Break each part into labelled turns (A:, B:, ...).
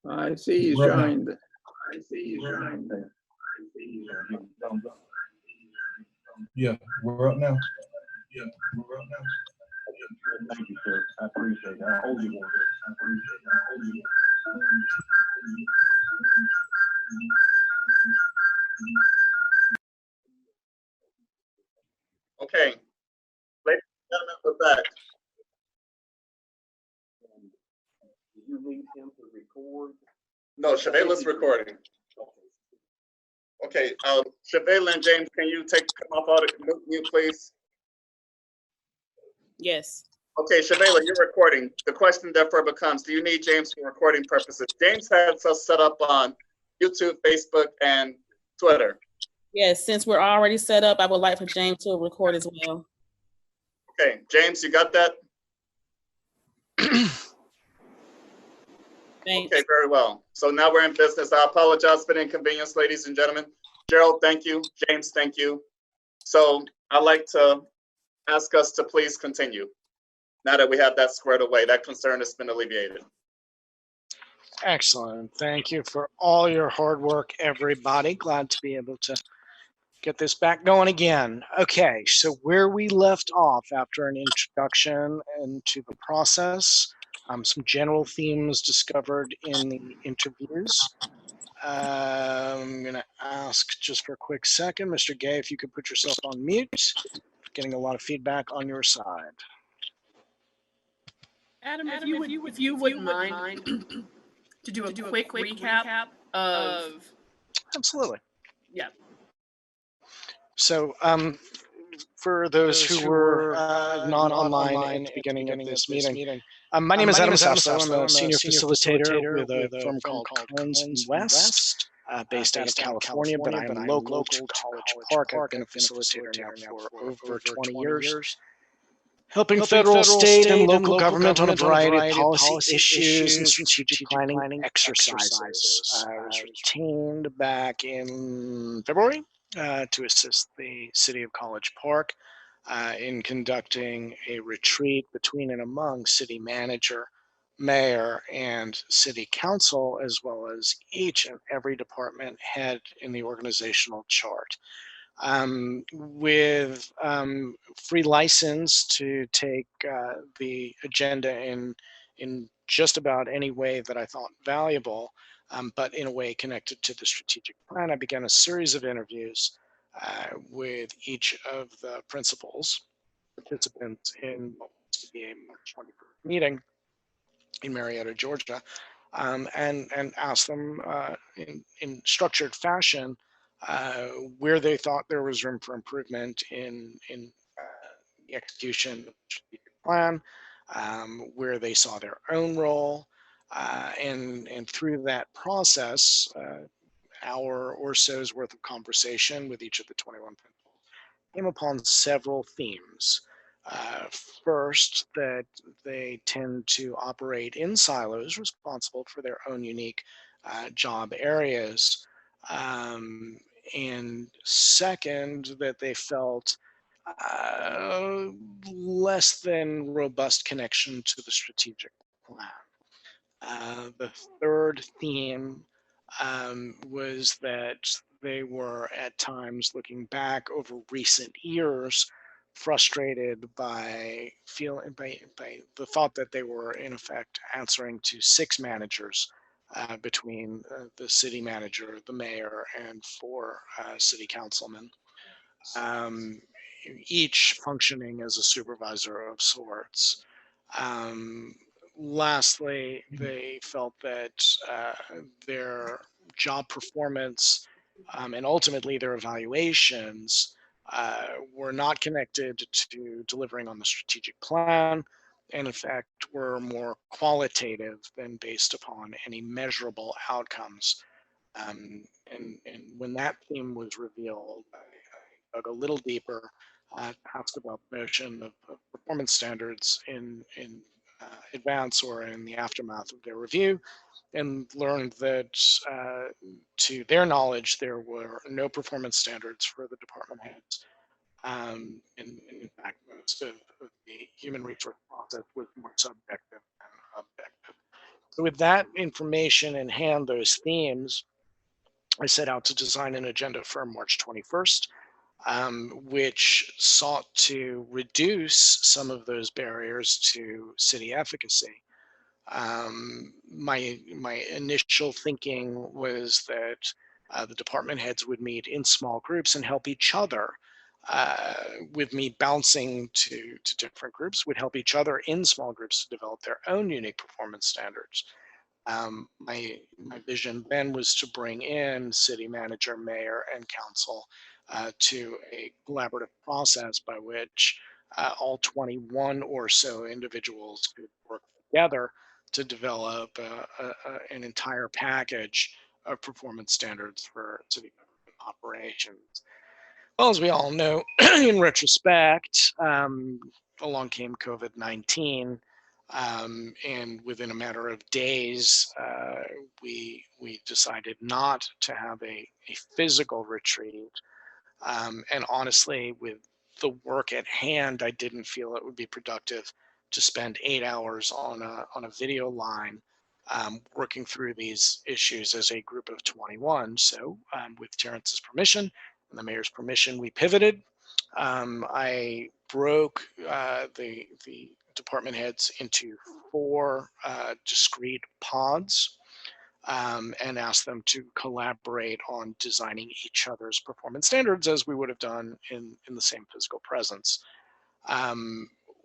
A: I see you joined.
B: Yeah, we're up now.
C: Thank you, sir. I appreciate that. I hold you one. I appreciate that. I hold you one.
D: Okay, ladies and gentlemen, we're back.
C: Do you need him to record?
D: No, Shavela's recording. Okay, Shavela and James, can you come off out of mute, please?
E: Yes.
D: Okay, Shavela, you're recording. The question therefore becomes, do you need James for recording purposes? James has us set up on YouTube, Facebook, and Twitter.
E: Yes, since we're already set up, I would like for James to record as well.
D: Okay, James, you got that?
E: Thanks.
D: Okay, very well. So now we're in business. I apologize for the inconvenience, ladies and gentlemen. Gerald, thank you. James, thank you. So I'd like to ask us to please continue. Now that we have that squared away, that concern has been alleviated.
F: Excellent. Thank you for all your hard work, everybody. Glad to be able to get this back going again. Okay, so where we left off after an introduction into the process, some general themes discovered in the interviews. I'm going to ask just for a quick second, Mr. Gay, if you could put yourself on mute. Getting a lot of feedback on your side.
G: Adam, if you wouldn't mind to do a quick recap of.
F: Absolutely.
G: Yeah.
F: So for those who were not online at the beginning of this meeting, my name is Adam Sasso. I'm a senior facilitator with a firm called Kearns & West, based out of California, but I'm local to College Park. I've been a facilitator now for over 20 years. Helping federal, state, and local government on a variety of policy issues and strategic planning exercises. I was retained back in February to assist the city of College Park in conducting a retreat between and among city manager, mayor, and city council, as well as each and every department head in the organizational chart. With free license to take the agenda in just about any way that I thought valuable, but in a way connected to the strategic plan, I began a series of interviews with each of the principals, participants in what was to be a March 21st meeting in Marietta, Georgia, and asked them in structured fashion where they thought there was room for improvement in the execution of the strategic plan, where they saw their own role, and through that process, hour or so's worth of conversation with each of the 21 principals, came upon several themes. First, that they tend to operate in silos responsible for their own unique job areas. And second, that they felt less than robust connection to the strategic plan. The third theme was that they were at times looking back over recent years frustrated by the thought that they were in effect answering to 6 managers between the city manager, the mayor, and 4 city councilmen, each functioning as a supervisor of sorts. Lastly, they felt that their job performance and ultimately their evaluations were not connected to delivering on the strategic plan, and in fact were more qualitative than based upon any measurable outcomes. And when that theme was revealed, I dug a little deeper, asked about the notion of performance standards in advance or in the aftermath of their review, and learned that to their knowledge, there were no performance standards for the department heads. In fact, most of the human resource process was more subjective than objective. So with that information in hand, those themes, I set out to design an agenda for March 21st, which sought to reduce some of those barriers to city efficacy. My initial thinking was that the department heads would meet in small groups and help each other. With me bouncing to different groups, would help each other in small groups to develop their own unique performance standards. My vision then was to bring in city manager, mayor, and council to a collaborative process by which all 21 or so individuals could work together to develop an entire package of performance standards for city government operations. Well, as we all know, in retrospect, along came COVID-19. And within a matter of days, we decided not to have a physical retreat. And honestly, with the work at hand, I didn't feel it would be productive to spend 8 hours on a video line working through these issues as a group of 21. So with Terrence's permission and the mayor's permission, we pivoted. I broke the department heads into 4 discrete pods and asked them to collaborate on designing each other's performance standards as we would have done in the same physical presence.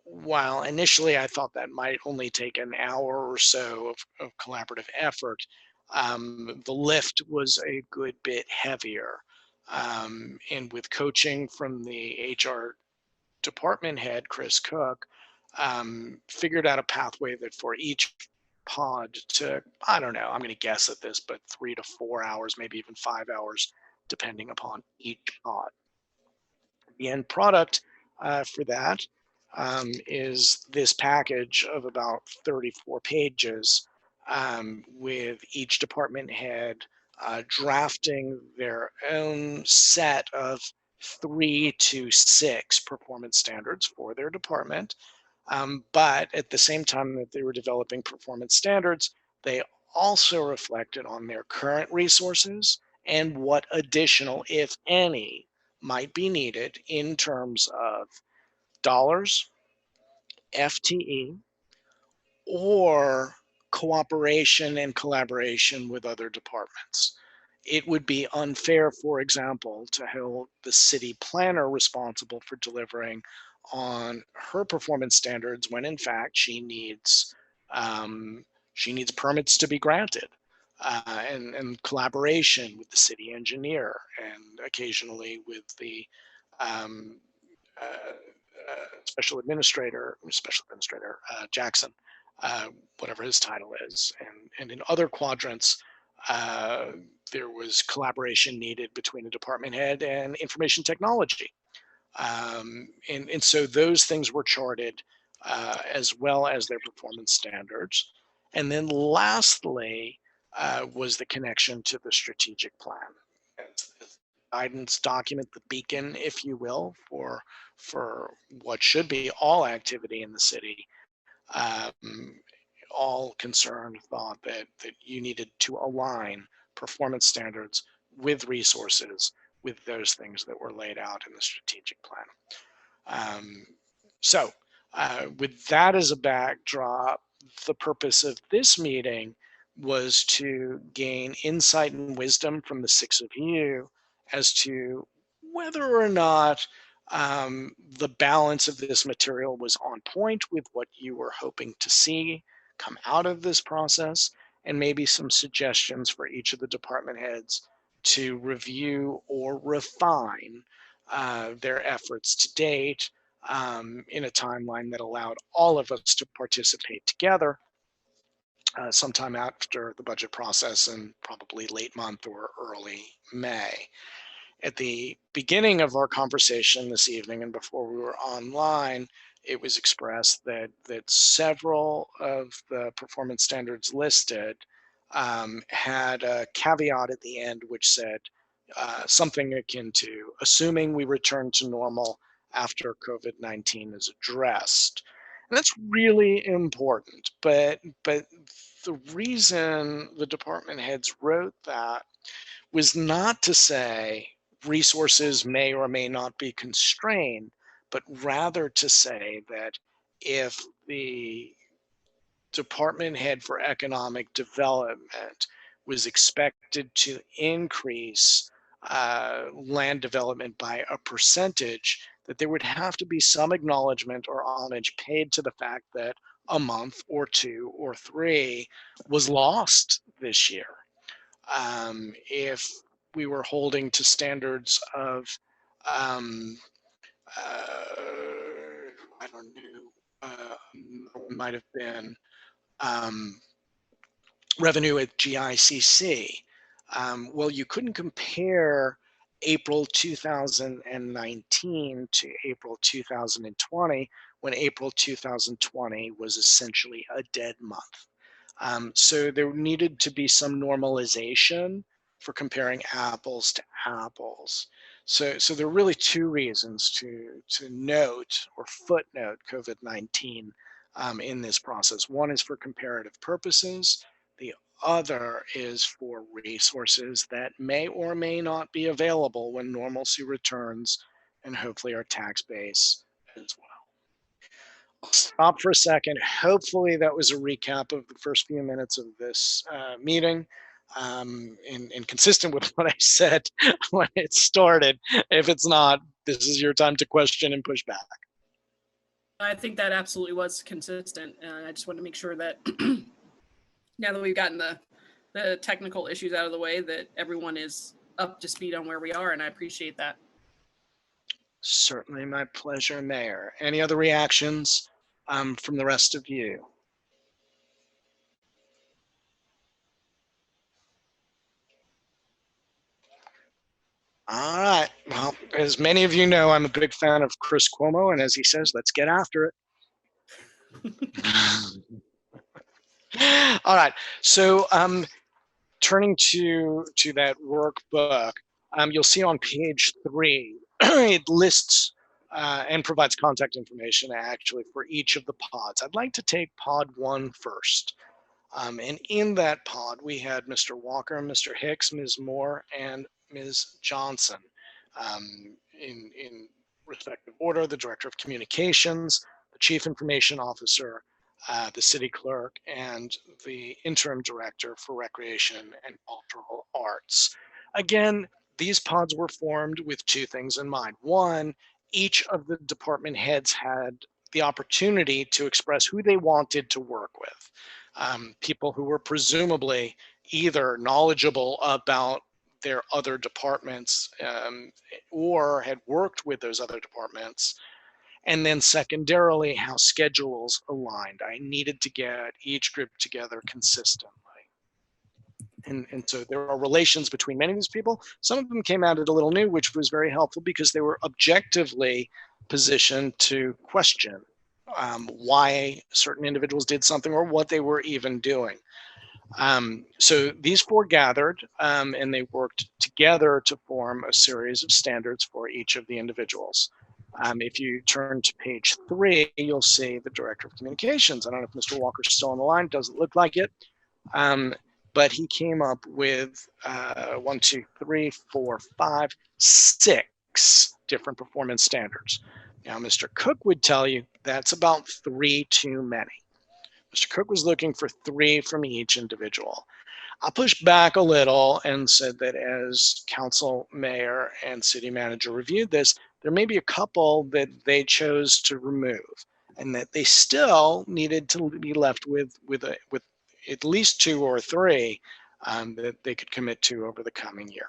F: While initially I thought that might only take an hour or so of collaborative effort, the lift was a good bit heavier. And with coaching from the HR department head, Chris Cook, figured out a pathway that for each pod took, I don't know, I'm going to guess at this, but 3 to 4 hours, maybe even 5 hours, depending upon each pod. The end product for that is this package of about 34 pages with each department head drafting their own set of 3 to 6 performance standards for their department. But at the same time that they were developing performance standards, they also reflected on their current resources and what additional, if any, might be needed in terms of dollars, FTE, or cooperation and collaboration with other departments. It would be unfair, for example, to hold the city planner responsible for delivering on her performance standards when in fact she needs permits to be granted and collaboration with the city engineer and occasionally with the um, special administrator Jackson, whatever his title is. And in other quadrants, there was collaboration needed between a department head and information technology. And so those things were charted as well as their performance standards. And then lastly was the connection to the strategic plan. As guidance document, the beacon, if you will, for what should be all activity in the city. All concerned thought that you needed to align performance standards with resources with those things that were laid out in the strategic plan. So with that as a backdrop, the purpose of this meeting was to gain insight and wisdom from the 6 of you as to whether or not the balance of this material was on point with what you were hoping to see come out of this process, and maybe some suggestions for each of the department heads to review or refine their efforts to date in a timeline that allowed all of us to participate together sometime after the budget process in probably late month or early May. At the beginning of our conversation this evening and before we were online, it was expressed that several of the performance standards listed had a caveat at the end which said something akin to assuming we return to normal after COVID-19 is addressed. And that's really important. But the reason the department heads wrote that was not to say resources may or may not be constrained, but rather to say that if the department head for economic development was expected to increase land development by a percentage, that there would have to be some acknowledgement or homage paid to the fact that a month or two or three was lost this year. If we were holding to standards of, I don't know, might have been revenue at GICC. Well, you couldn't compare April 2019 to April 2020 when April 2020 was essentially a dead month. So there needed to be some normalization for comparing apples to apples. So there are really two reasons to note or footnote COVID-19 in this process. One is for comparative purposes. The other is for resources that may or may not be available when normalcy returns and hopefully our tax base as well. I'll stop for a second. Hopefully that was a recap of the first few minutes of this meeting, and consistent with what I said when it started. If it's not, this is your time to question and push back.
G: I think that absolutely was consistent. I just wanted to make sure that now that we've gotten the technical issues out of the way, that everyone is up to speed on where we are, and I appreciate that.
F: Certainly my pleasure, Mayor. Any other reactions from the rest of you? All right. Well, as many of you know, I'm a big fan of Chris Cuomo, and as he says, let's get after it. All right. So turning to that workbook, you'll see on page 3, it lists and provides contact information actually for each of the pods. I'd like to take pod 1 first. And in that pod, we had Mr. Walker, Mr. Hicks, Ms. Moore, and Ms. Johnson. In respective order, the Director of Communications, the Chief Information Officer, the City Clerk, and the Interim Director for Recreation and Cultural Arts. Again, these pods were formed with two things in mind. One, each of the department heads had the opportunity to express who they wanted to work with. People who were presumably either knowledgeable about their other departments or had worked with those other departments. And then secondarily, how schedules aligned. I needed to get each group together consistently. And so there are relations between many of these people. Some of them came out at a little new, which was very helpful because they were objectively positioned to question why certain individuals did something or what they were even doing. So these 4 gathered and they worked together to form a series of standards for each of the individuals. If you turn to page 3, you'll see the Director of Communications. I don't know if Mr. Walker's still on the line, doesn't look like it. But he came up with 1, 2, 3, 4, 5, 6 different performance standards. Now, Mr. Cook would tell you that's about 3 too many. Mr. Cook was looking for 3 from each individual. I pushed back a little and said that as council, mayor, and city manager reviewed this, there may be a couple that they chose to remove, and that they still needed to be left with at least 2 or 3 that they could commit to over the coming year.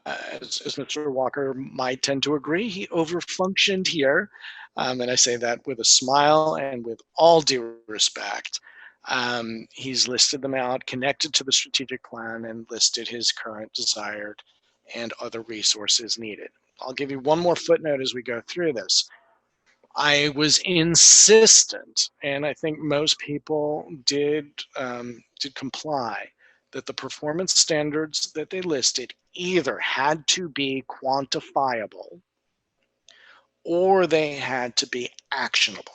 F: As Mr. Walker might tend to agree, he overfunctioned here. And I say that with a smile and with all due respect. He's listed them out, connected to the strategic plan, and listed his current desired and other resources needed. I'll give you one more footnote as we go through this. I was insistent, and I think most people did comply, that the performance standards that they listed either had to be quantifiable or they had to be actionable.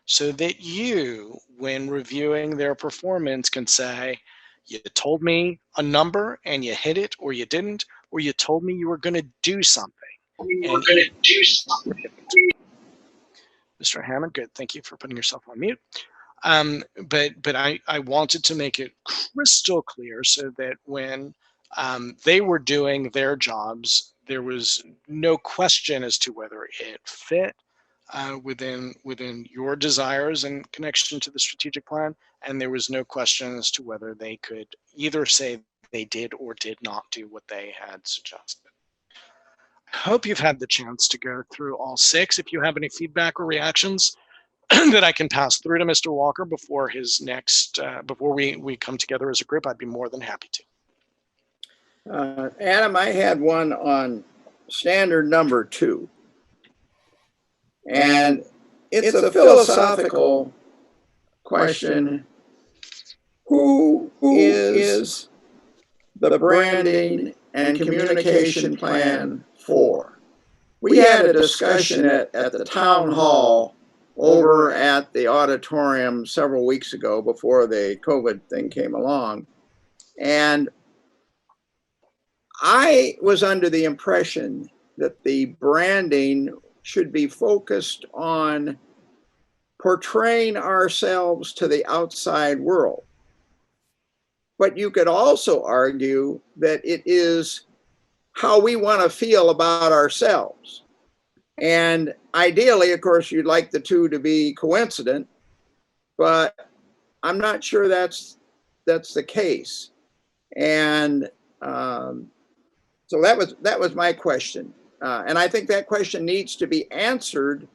F: So that you, when reviewing their performance, can say, you told me a number and you hit it, or you didn't, or you told me you were going to do something. And Mr. Hammond, good. Thank you for putting yourself on mute. But I wanted to make it crystal clear so that when they were doing their jobs, there was no question as to whether it fit within your desires and connection to the strategic plan, and there was no question as to whether they could either say they did or did not do what they had suggested. I hope you've had the chance to go through all 6. If you have any feedback or reactions that I can pass through to Mr. Walker before his next, before we come together as a group, I'd be more than happy to.
A: Adam, I had one on standard number 2. And it's a philosophical question. Who is the branding and communication plan for? We had a discussion at the town hall over at the auditorium several weeks ago before the COVID thing came along. And I was under the impression that the branding should be focused on portraying ourselves to the outside world. But you could also argue that it is how we want to feel about ourselves. And ideally, of course, you'd like the two to be coincident, but I'm not sure that's the case. And so that was my question. And I think that question needs to be answered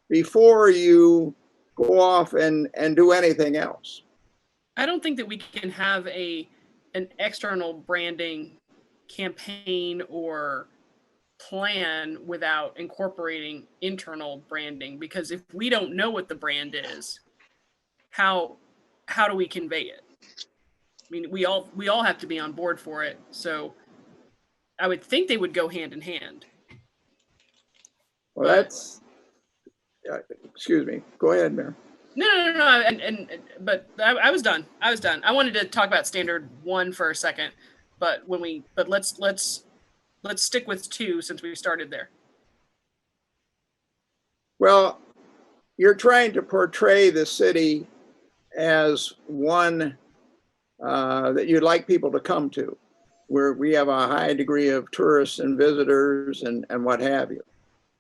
A: before you go off and do anything else.
G: I don't think that we can have an external branding campaign or plan without incorporating internal branding, because if we don't know what the brand is, how do we convey it? I mean, we all have to be on board for it. So I would think they would go hand in hand.
A: Well, that's, excuse me. Go ahead, Mayor.
G: No. But I was done. I wanted to talk about standard 1 for a second, but let's stick with 2 since we started there.
A: Well, you're trying to portray the city as one that you'd like people to come to, where we have a high degree of tourists and visitors and what have you.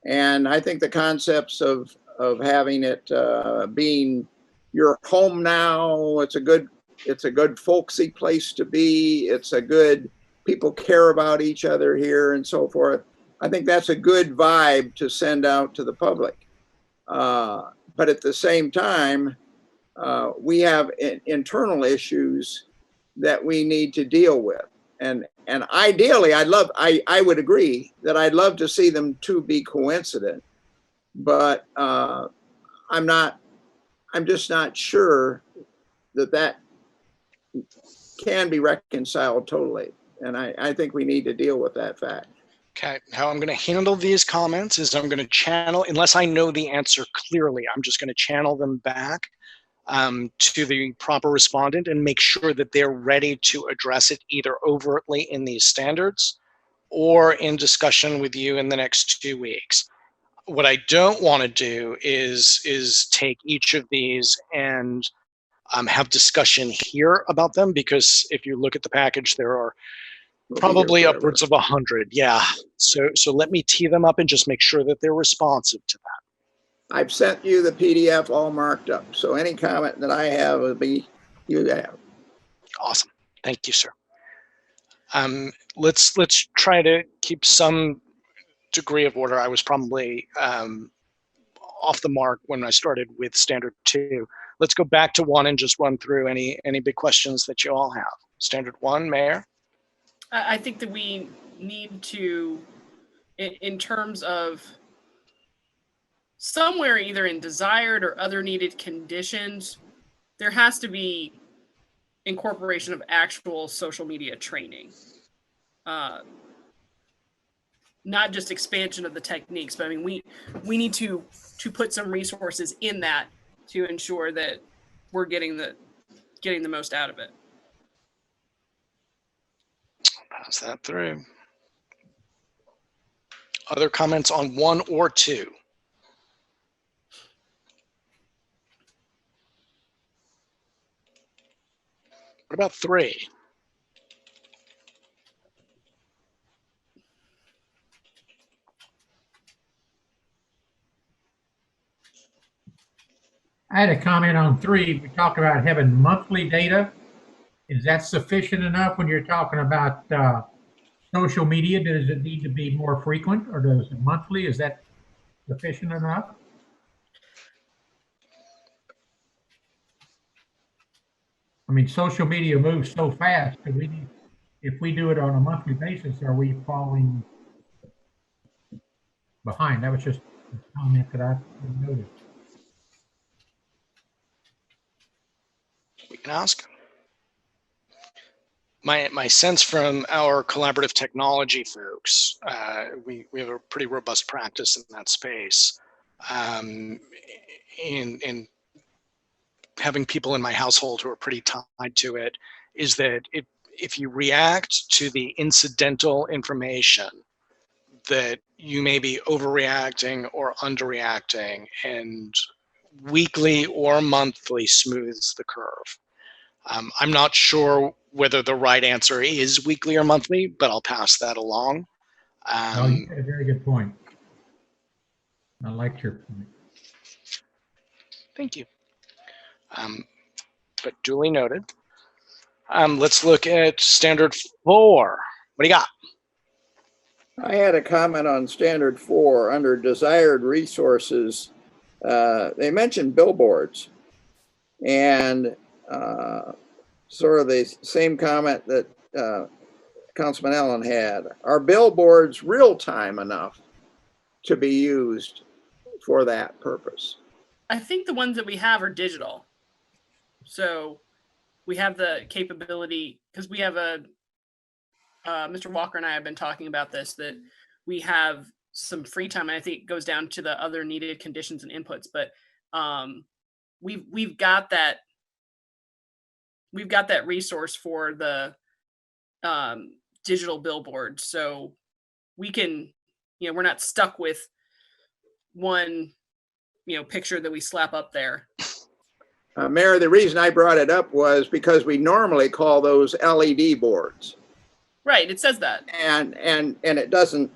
A: And I think the concepts of having it being your home now, it's a good folksy place to be. It's a good, people care about each other here and so forth. I think that's a good vibe to send out to the public. But at the same time, we have internal issues that we need to deal with. And ideally, I would agree that I'd love to see them two be coincident, but I'm just not sure that can be reconciled totally. And I think we need to deal with that fact.
F: Okay, how I'm going to handle these comments is I'm going to channel, unless I know the answer clearly, I'm just going to channel them back to the proper respondent and make sure that they're ready to address it either overtly in these standards or in discussion with you in the next 2 weeks. What I don't want to do is take each of these and have discussion here about them, because if you look at the package, there are probably upwards of 100. Yeah. So let me tee them up and just make sure that they're responsive to that.
A: I've sent you the PDF all marked up. So any comment that I have will be you have.
F: Awesome. Thank you, sir. Let's try to keep some degree of order. I was probably off the mark when I started with standard 2. Let's go back to 1 and just run through any big questions that you all have. Standard 1, Mayor.
G: I think that we need to, in terms of somewhere either in desired or other needed conditions, there has to be incorporation of actual social media training. not just expansion of the techniques, but I mean, we need to put some resources in that to ensure that we're getting the most out of it.
F: Pass that through. Other comments on 1 or 2? What about 3?
H: I had a comment on 3. We talked about having monthly data. Is that sufficient enough when you're talking about social media? Does it need to be more frequent, or does it monthly? Is that sufficient enough? I mean, social media moves so fast. Do we need, if we do it on a monthly basis, are we falling behind? That was just a comment that I noticed.
F: We can ask. My sense from our collaborative technology folks, we have a pretty robust practice in that space. In having people in my household who are pretty tied to it, is that if you react to the incidental information, that you may be overreacting or underreacting, and weekly or monthly smooths the curve. I'm not sure whether the right answer is weekly or monthly, but I'll pass that along.
H: Oh, you had a very good point. I liked your point.
F: Thank you. But duly noted. Let's look at standard 4. What do you got?
A: I had a comment on standard 4 under desired resources. They mentioned billboards, and sort of the same comment that Councilman Allen had. Are billboards real time enough to be used for that purpose?
G: I think the ones that we have are digital. So we have the capability, because we have Mr. Walker and I have been talking about this, that we have some free time, and I think it goes down to the other needed conditions and inputs, but we've got that resource for the digital billboard, so we can, we're not stuck with one picture that we slap up there.
A: Mayor, the reason I brought it up was because we normally call those LED boards.
G: Right, it says that.
A: And it doesn't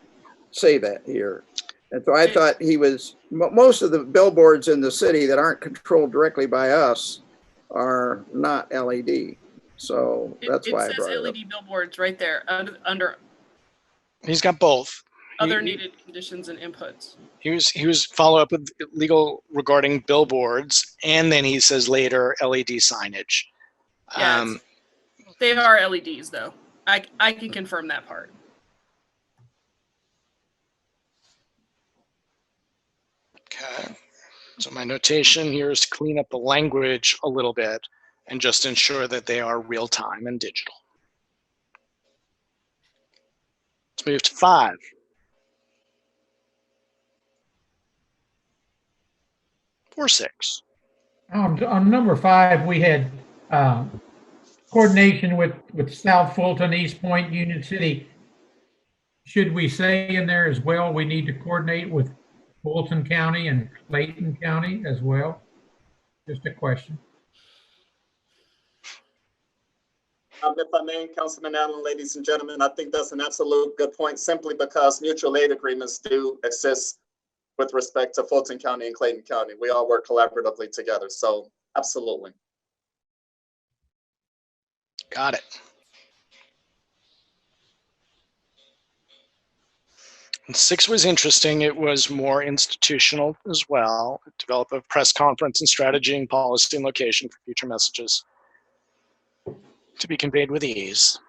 A: say that here. And so I thought he was, most of the billboards in the city that aren't controlled directly by us are not LED. So that's why I brought it up.
G: LED billboards right there under
F: He's got both.
G: other needed conditions and inputs.
F: He was follow up with legal regarding billboards, and then he says later LED signage.
G: Yeah, they are LEDs though. I can confirm that part.
F: Okay. So my notation here is to clean up the language a little bit and just ensure that they are real time and digital. Let's move to 5. Or 6.
H: On number 5, we had coordination with South Fulton, East Point, Union City. Should we say in there as well, we need to coordinate with Fulton County and Clayton County as well? Just a question.
D: If I may, Councilman Allen, ladies and gentlemen, I think that's an absolute good point, simply because mutual aid agreements do exist with respect to Fulton County and Clayton County. We all work collaboratively together, so absolutely.
F: Got it. And 6 was interesting. It was more institutional as well. Develop a press conference and strategy and policy and location for future messages to be conveyed with ease.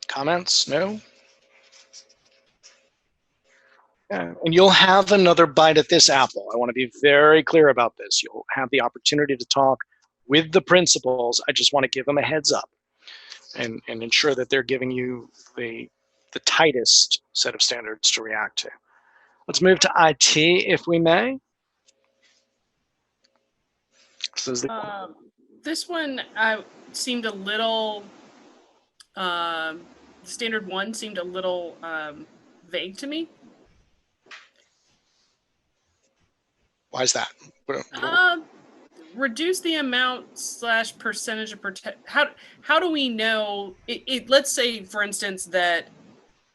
F: Comments? No? Yeah. And you'll have another bite at this apple. I want to be very clear about this. You'll have the opportunity to talk with the principals. I just want to give them a heads up and ensure that they're giving you the tightest set of standards to react to. Let's move to IT, if we may. So
G: This one seemed a little, standard 1 seemed a little vague to me.
F: why is that?
G: Reduce the amount / percentage of how do we know let's say, for instance, that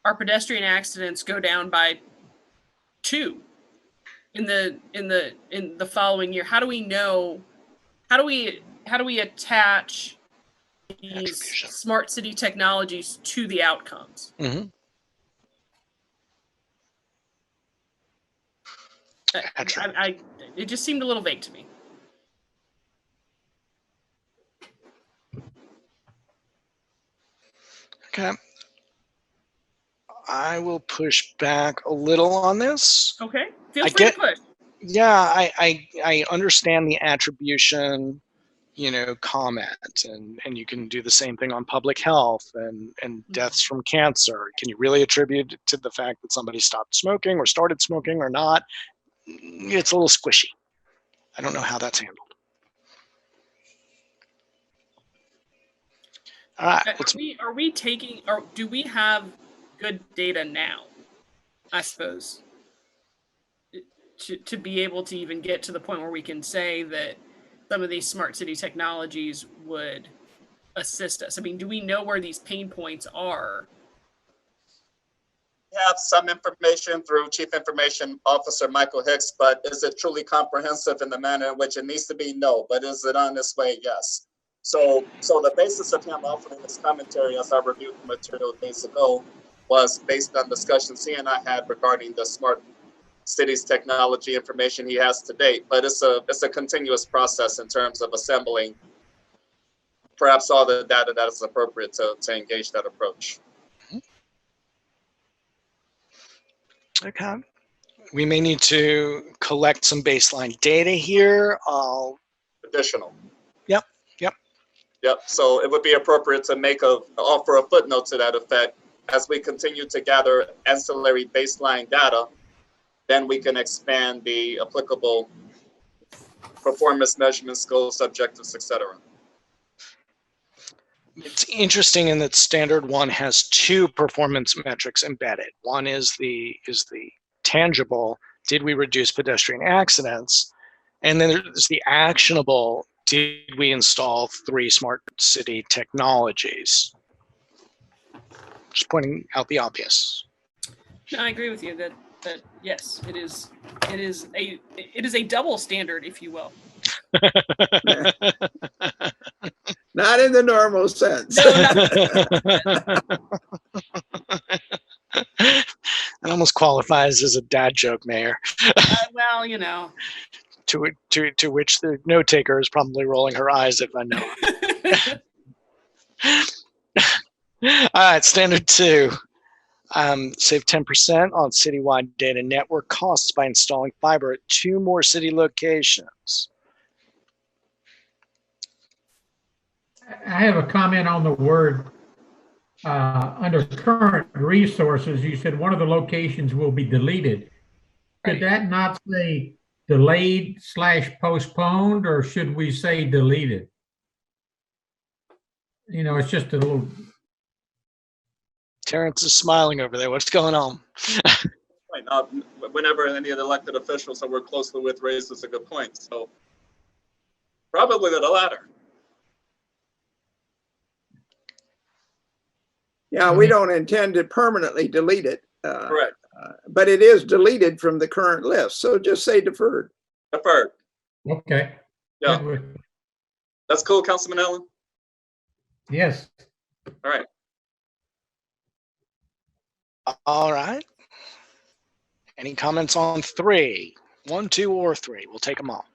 G: our pedestrian accidents go down by 2 in the following year. How do we know, how do we attach these smart city technologies to the outcomes?
F: Mm-hmm.
G: It just seemed a little vague to me.
F: Okay. I will push back a little on this.
G: Okay. Feel free to push.
F: Yeah, I understand the attribution, comment, and you can do the same thing on public health and deaths from cancer. Can you really attribute it to the fact that somebody stopped smoking or started smoking or not? It's a little squishy. I don't know how that's handled. All right.
G: Are we taking, or do we have good data now, I suppose, to be able to even get to the point where we can say that some of these smart city technologies would assist us? I mean, do we know where these pain points are?
D: We have some information through Chief Information Officer Michael Hicks, but is it truly comprehensive in the manner in which it needs to be? No. But is it on this way? Yes. So the basis of him offering this commentary, as I reviewed the material days ago, was based on discussions he and I had regarding the smart cities technology information he has to date. But it's a continuous process in terms of assembling perhaps all the data that is appropriate to engage that approach.
F: Okay. We may need to collect some baseline data here.
D: Additional.
F: Yep.
D: So it would be appropriate to offer a footnote to that effect. As we continue to gather ancillary baseline data, then we can expand the applicable performance measurements, goals, objectives, etc.
F: It's interesting in that standard 1 has 2 performance metrics embedded. One is the tangible, did we reduce pedestrian accidents? And then there's the actionable, did we install 3 smart city technologies? Just pointing out the obvious.
G: No, I agree with you that yes, it is a double standard, if you will.
A: Not in the normal sense.
G: No,
F: That almost qualifies as a dad joke, Mayor.
G: Well,
F: To which the note taker is probably rolling her eyes, if I know. All right, standard 2. Save 10% on citywide data network costs by installing fiber at 2 more city locations.
H: I have a comment on the word under current resources. You said one of the locations will be deleted. Could that not say delayed / postponed, or should we say deleted? It's just a little.
F: Terrence is smiling over there. What's going on?
D: Right. Whenever any of the elected officials that work closely with raises a good point. So probably the latter.
A: Yeah, we don't intend to permanently delete it.
D: Correct.
A: But it is deleted from the current list. So just say deferred.
D: Deferred.
H: Okay.
D: Yeah. That's cool, Councilman Allen?
H: Yes.
D: All right.
F: All right. Any comments on 3? 1, 2, or 3? We'll take them all.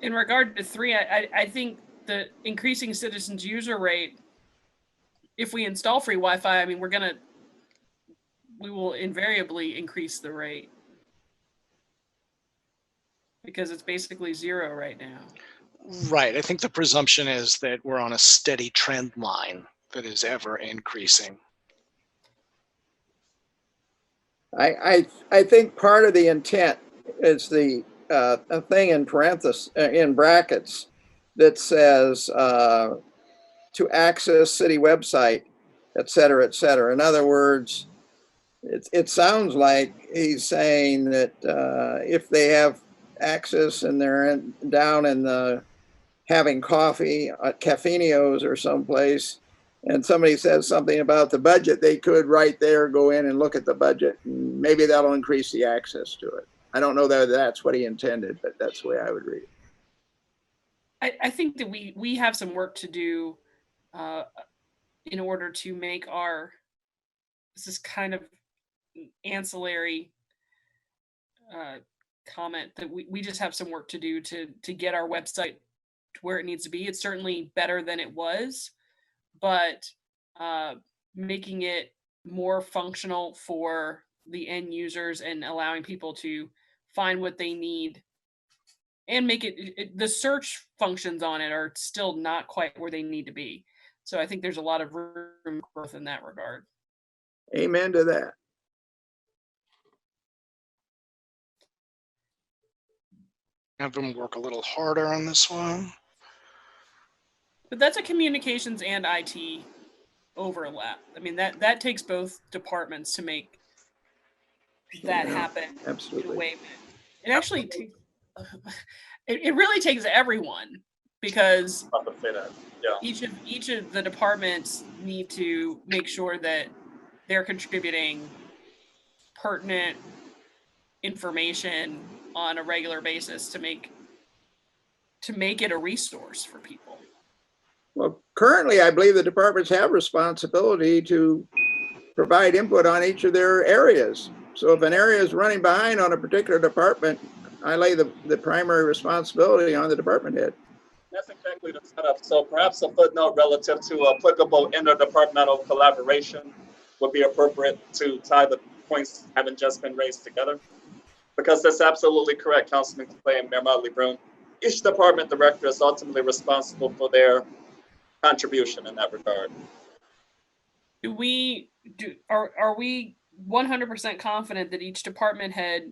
G: In regard to 3, I think the increasing citizens user rate, if we install free Wi-Fi, I mean, we will invariably increase the rate. because it's basically zero right now.
F: Right. I think the presumption is that we're on a steady trend line that is ever increasing.
A: I think part of the intent is the a thing in parentheses in brackets that says to access city website, et cetera, et cetera. In other words, it sounds like he's saying that if they have access and they're down in the having coffee at Cafenios or someplace, and somebody says something about the budget, they could right there go in and look at the budget, and maybe that'll increase the access to it. I don't know that that's what he intended, but that's the way I would read it.
G: I think that we have some work to do in order to make this is kind of ancillary comment that we just have some work to do to get our website to where it needs to be. It's certainly better than it was, but making it more functional for the end users and allowing people to find what they need and make the search functions on it are still not quite where they need to be. So I think there's a lot of room for growth in that regard.
A: Amen to that.
F: Have them work a little harder on this one.
G: But that's a communications and IT overlap. I mean, that takes both departments to make that happen.
A: Absolutely.
G: In a way. It actually it really takes everyone, because
D: I'm about to say that. Yeah.
G: each of the departments need to make sure that they're contributing pertinent information on a regular basis to make it a resource for people.
A: Well, currently, I believe the departments have responsibility to provide input on each of their areas. So if an area is running behind on a particular department, I lay the primary responsibility on the department head.
D: That's exactly the setup. So perhaps a footnote relative to applicable interdepartmental collaboration would be appropriate to tie the points having just been raised together. Because that's absolutely correct, Councilman Clay and Mayor Motley Broom. Each department director is ultimately responsible for their contribution in that regard.
G: Are we 100% confident that each department head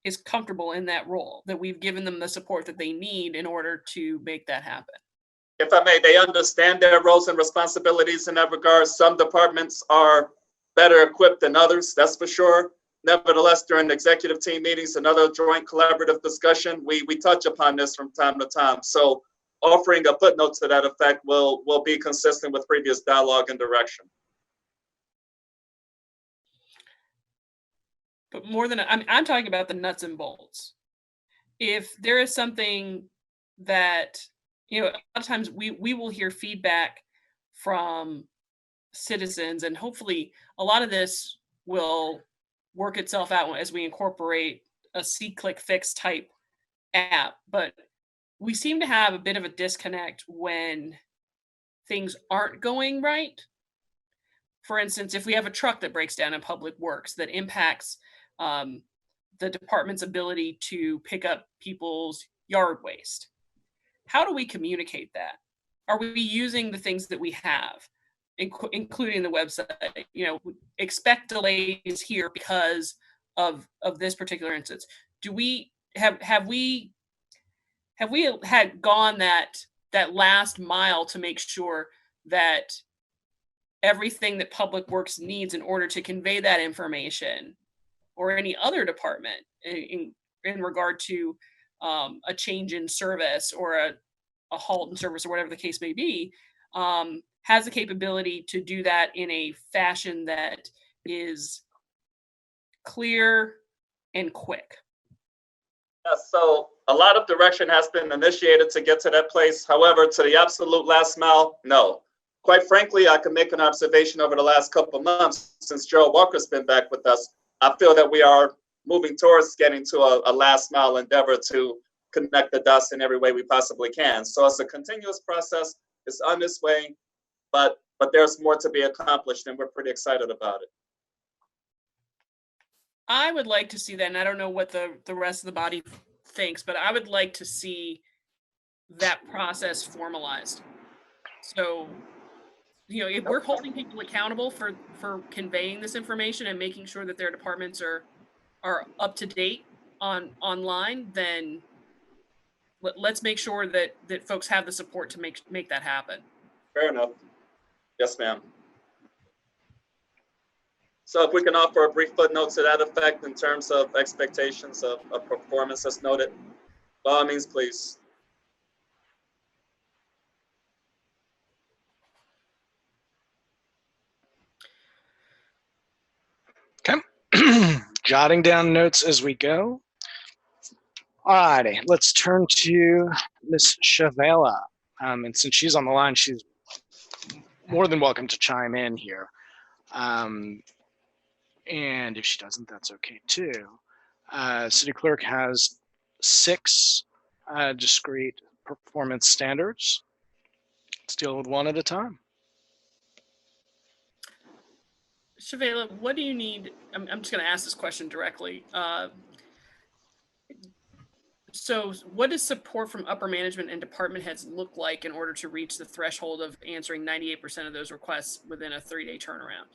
G: is comfortable in that role, that we've given them the support that they need in order to make that happen?
D: If I may, they understand their roles and responsibilities in that regard. Some departments are better equipped than others, that's for sure. Nevertheless, during executive team meetings and other joint collaborative discussion, we touch upon this from time to time. So offering a footnote to that effect will be consistent with previous dialogue and direction.
G: But more than I'm talking about the nuts and bolts. If there is something that, a lot of times we will hear feedback from citizens, and hopefully a lot of this will work itself out as we incorporate a see-click fix type app. But we seem to have a bit of a disconnect when things aren't going right. For instance, if we have a truck that breaks down in public works that impacts the department's ability to pick up people's yard waste, how do we communicate that? Are we using the things that we have, including the website? Expect delays here because of this particular instance. Do we have we had gone that last mile to make sure that everything that Public Works needs in order to convey that information, or any other department in regard to a change in service or a halt in service or whatever the case may be, has the capability to do that in a fashion that is clear and quick?
D: Yeah, so a lot of direction has been initiated to get to that place. However, to the absolute last mile, no. Quite frankly, I can make an observation over the last couple of months since Gerald Walker's been back with us. I feel that we are moving towards getting to a last mile endeavor to connect the dots in every way we possibly can. So it's a continuous process. It's on this way, but there's more to be accomplished, and we're pretty excited about it.
G: I would like to see that, and I don't know what the rest of the body thinks, but I would like to see that process formalized. So, if we're holding people accountable for conveying this information and making sure that their departments are up to date online, then let's make sure that folks have the support to make that happen.
D: Fair enough. Yes, ma'am. So if we can offer a brief footnote to that effect in terms of expectations of performance as noted, by all means, please.
F: Okay. Jotting down notes as we go. All righty, let's turn to Ms. Chavela. And since she's on the line, she's more than welcome to chime in here. And if she doesn't, that's okay too. City Clerk has 6 discrete performance standards. Let's deal with one at a time.
G: Shavela, what do you need? I'm just going to ask this question directly. So what does support from upper management and department heads look like in order to reach the threshold of answering 98% of those requests within a 3-day turnaround?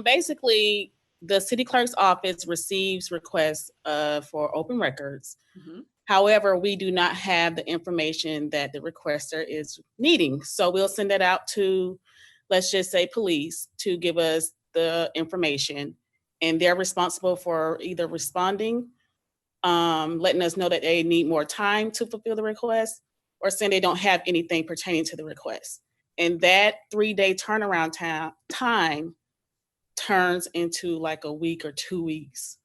E: Basically, the city clerk's office receives requests for open records.
G: Mm-hmm.
E: However, we do not have the information that the requester is needing. So we'll send that out to, let's just say, police to give us the information. And they're responsible for either responding, letting us know that they need more time to fulfill the request, or saying they don't have anything pertaining to the request. And that 3-day turnaround time turns into like a week or 2 weeks.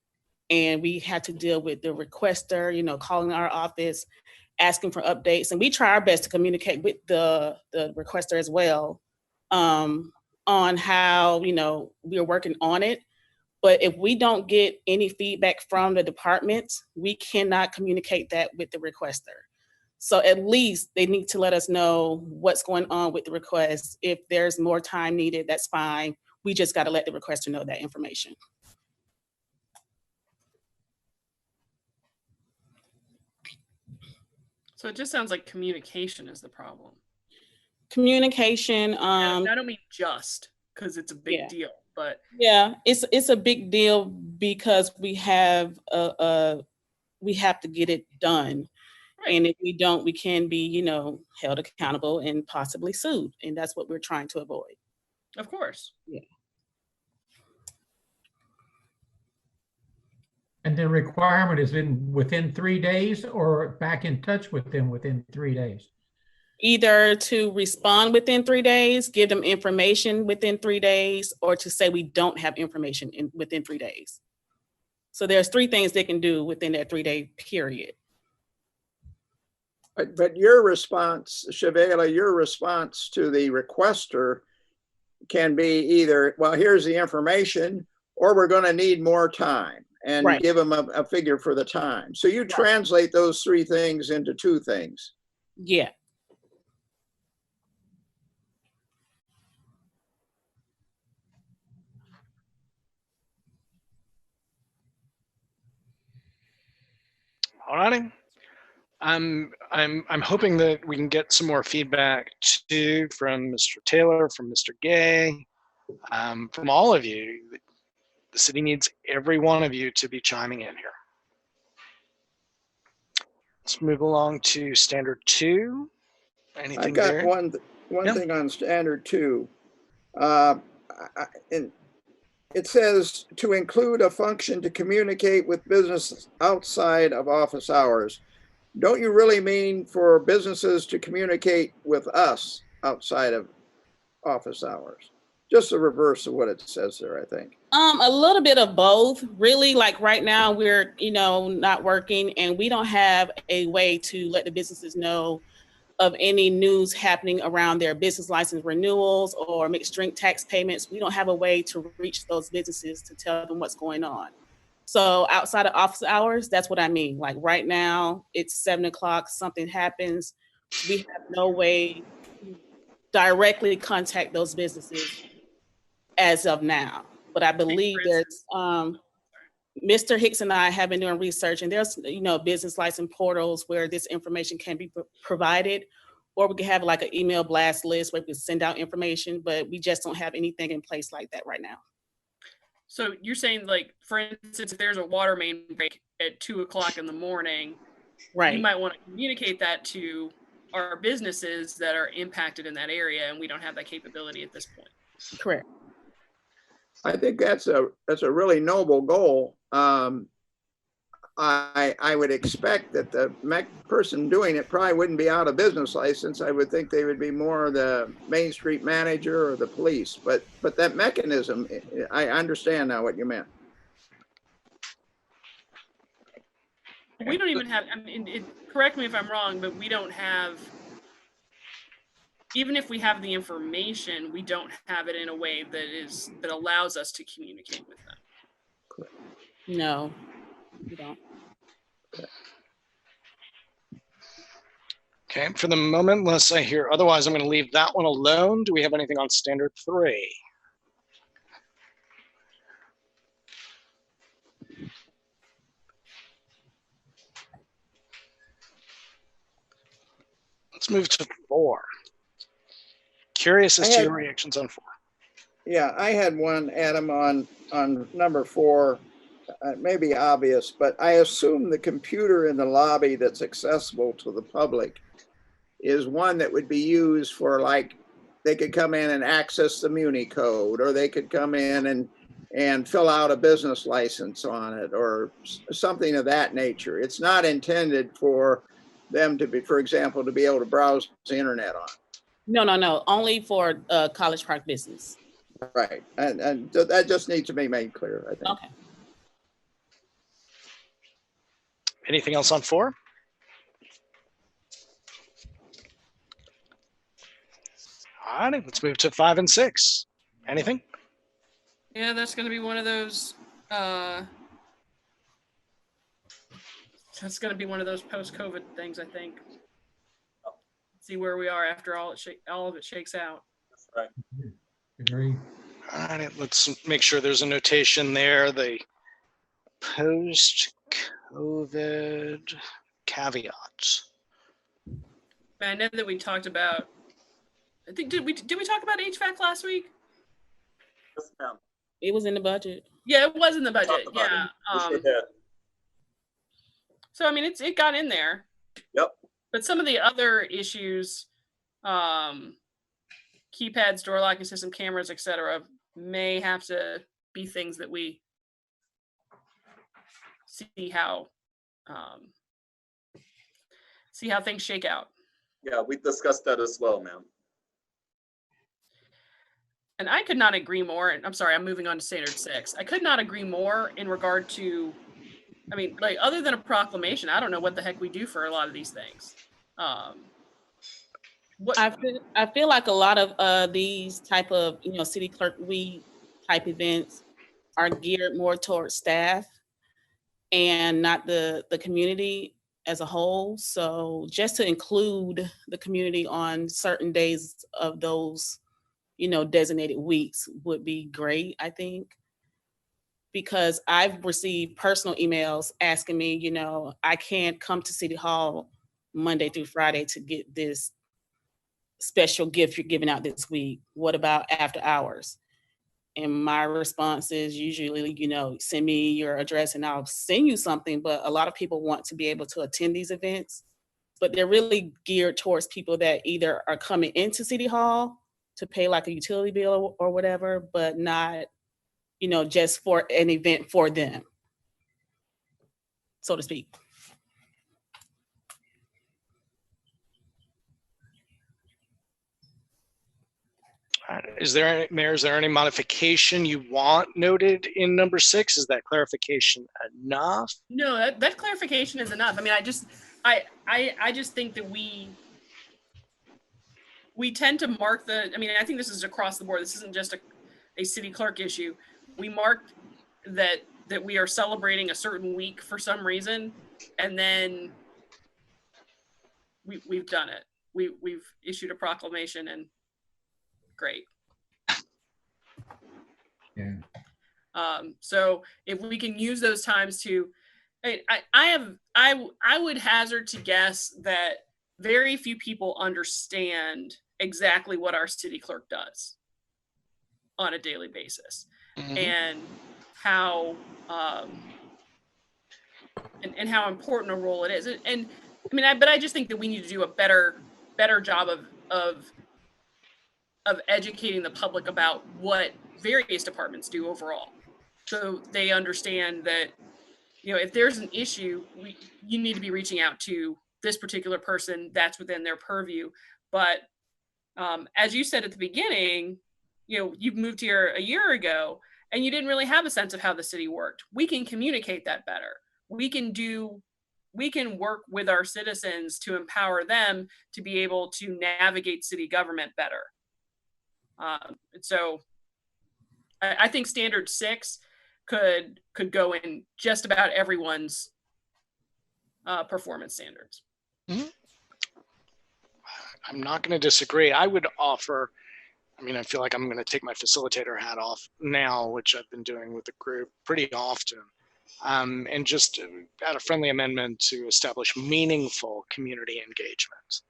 E: And we had to deal with the requester, calling our office, asking for updates. And we try our best to communicate with the requester as well on how, we're working on it. But if we don't get any feedback from the departments, we cannot communicate that with the requester. So at least they need to let us know what's going on with the request. If there's more time needed, that's fine. We just got to let the requester know that information.
G: So it just sounds like communication is the problem.
E: Communication.
G: I don't mean just because it's a big deal, but
E: yeah, it's a big deal because we have to get it done. Right. And if we don't, we can be, held accountable and possibly sued. And that's what we're trying to avoid.
G: Of course.
E: Yeah.
H: And the requirement is within 3 days or back in touch with them within 3 days?
E: Either to respond within 3 days, give them information within 3 days, or to say we don't have information within 3 days. So there's 3 things they can do within that 3-day period.
A: But your response, Shavela, your response to the requester can be either, well, here's the information, or we're going to need more time, and right. Give them a figure for the time. So you translate those 3 things into 2 things.
E: Yeah.
F: All righty. I'm hoping that we can get some more feedback too from Mr. Taylor, from Mr. Gay, from all of you. The city needs every one of you to be chiming in here. Let's move along to standard 2. Anything
A: I've got
F: there?
A: one thing on standard 2. It says to include a function to communicate with businesses outside of office hours. Don't you really mean for businesses to communicate with us outside of office hours? Just the reverse of what it says there, I think.
E: A little bit of both. Really, like right now we're, not working, and we don't have a way to let the businesses know of any news happening around their business license renewals or mixed drink tax payments. We don't have a way to reach those businesses to tell them what's going on. So outside of office hours, that's what I mean. Like right now, it's 7 o'clock, something happens. We have no way to directly contact those businesses as of now. But I believe there's, Mr. Hicks and I have been doing research, and there's, business license portals where this information can be provided, or we could have like an email blast list where we can send out information, but we just don't have anything in place like that right now.
G: So you're saying, like, for instance, if there's a water main break at 2:00 in the morning, you
E: Right.
G: might want to communicate that to our businesses that are impacted in that area, and we don't have that capability at this point.
E: Correct.
A: I think that's a really noble goal. I would expect that the person doing it probably wouldn't be out of business license. I would think they would be more the Main Street manager or the police. But that mechanism, I understand now what you meant.
G: We don't even have, I mean, correct me if I'm wrong, but we don't have, even if we have the information, we don't have it in a way that allows us to communicate with them.
E: No, we don't.
F: Okay, for the moment, unless I hear otherwise, I'm going to leave that one alone. Do we have anything on standard 3? Let's move to 4. Curious as to your reactions on 4.
A: Yeah, I had one, Adam, on number 4. It may be obvious, but I assume the computer in the lobby that's accessible to the public is one that would be used for, like, they could come in and access the Muni code, or they could come in and fill out a business license on it, or something of that nature. It's not intended for them to be, for example, to be able to browse the internet on.
E: No. Only for College Park business.
A: Right, and that just needs to be made clear, I think.
E: Okay.
F: Anything else on 4? All right, let's move to 5 and 6. Anything?
G: Yeah, that's going to be one of those. That's going to be one of those post-COVID things, I think. See where we are after all of it shakes out.
D: That's right.
H: Agree.
F: All right, let's make sure there's a notation there. The post-COVID caveats.
G: I know that we talked about. I think did we talk about HVAC last week?
D: Yes, ma'am.
E: It was in the budget.
G: Yeah, it was in the budget.
D: Talked about
G: Yeah.
D: it. We sure did.
G: So I mean, it got in there.
D: Yep.
G: But some of the other issues, keypads, door locking system, cameras, etc., may have to be things that we see how things shake out.
D: Yeah, we discussed that as well, ma'am.
G: And I could not agree more. And I'm sorry, I'm moving on to standard 6. I could not agree more in regard to, I mean, like, other than a proclamation, I don't know what the heck we do for a lot of these things.
E: I feel like a lot of these type of, city clerk week type events are geared more towards staff and not the community as a whole. So just to include the community on certain days of those, designated weeks would be great, I think. Because I've received personal emails asking me, I can't come to City Hall Monday through Friday to get this special gift you're giving out this week. What about after hours? And my response is usually, send me your address and I'll send you something. But a lot of people want to be able to attend these events, but they're really geared towards people that either are coming into City Hall to pay like a utility bill or whatever, but not, just for an event for them, so to speak.
F: Is there any modification you want noted in number 6? Is that clarification enough?
G: No, that clarification is enough. I mean, I just think that we tend to mark I mean, I think this is across the board. This isn't just a city clerk issue. We mark that we are celebrating a certain week for some reason, and then we've done it. We've issued a proclamation, and great.
H: Yeah.
G: So if we can use those times to, I would hazard to guess that very few people understand exactly what our city clerk does on a daily basis, and how and how important a role it is. And I mean, but I just think that we need to do a better job of educating the public about what various departments do overall, so they understand that, you know, if there's an issue, you need to be reaching out to this particular person that's within their purview. But as you said at the beginning, you know, you've moved here a year ago and you didn't really have a sense of how the city worked. We can communicate that better. We can work with our citizens to empower them to be able to navigate city government better. And so I think standard 6 could go in just about everyone's performance standards.
F: I'm not going to disagree. I would offer, I mean, I feel like I'm going to take my facilitator hat off now, which I've been doing with the group pretty often, and just add a friendly amendment to establish meaningful community engagement.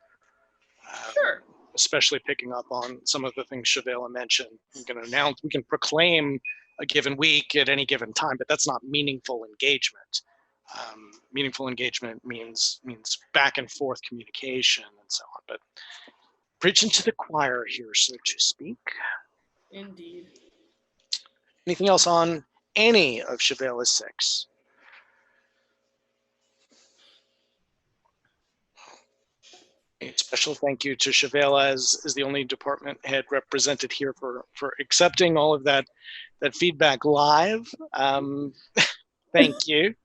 G: Sure.
F: Especially picking up on some of the things Shavela mentioned. We can proclaim a given week at any given time, but that's not meaningful engagement. Meaningful engagement means back and forth communication and so on. But preaching to the choir here, so to speak.
G: Indeed.
F: Anything else on any of Shavela's 6? A special thank you to Shavela as the only department head represented here for accepting all of that feedback live. Thank you.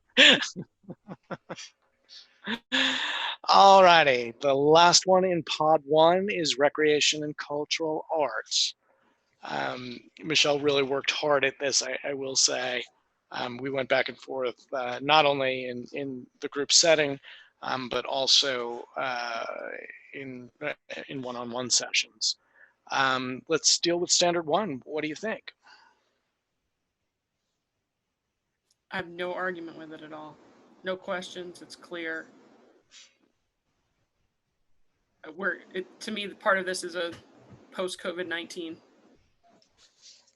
F: All righty, the last one in pod 1 is recreation and cultural arts. Michelle really worked hard at this, I will say. We went back and forth, not only in the group setting, but also in one-on-one sessions. Let's deal with standard 1. What do you think?
G: I have no argument with it at all. No questions. It's clear. To me, part of this is a post-COVID-19,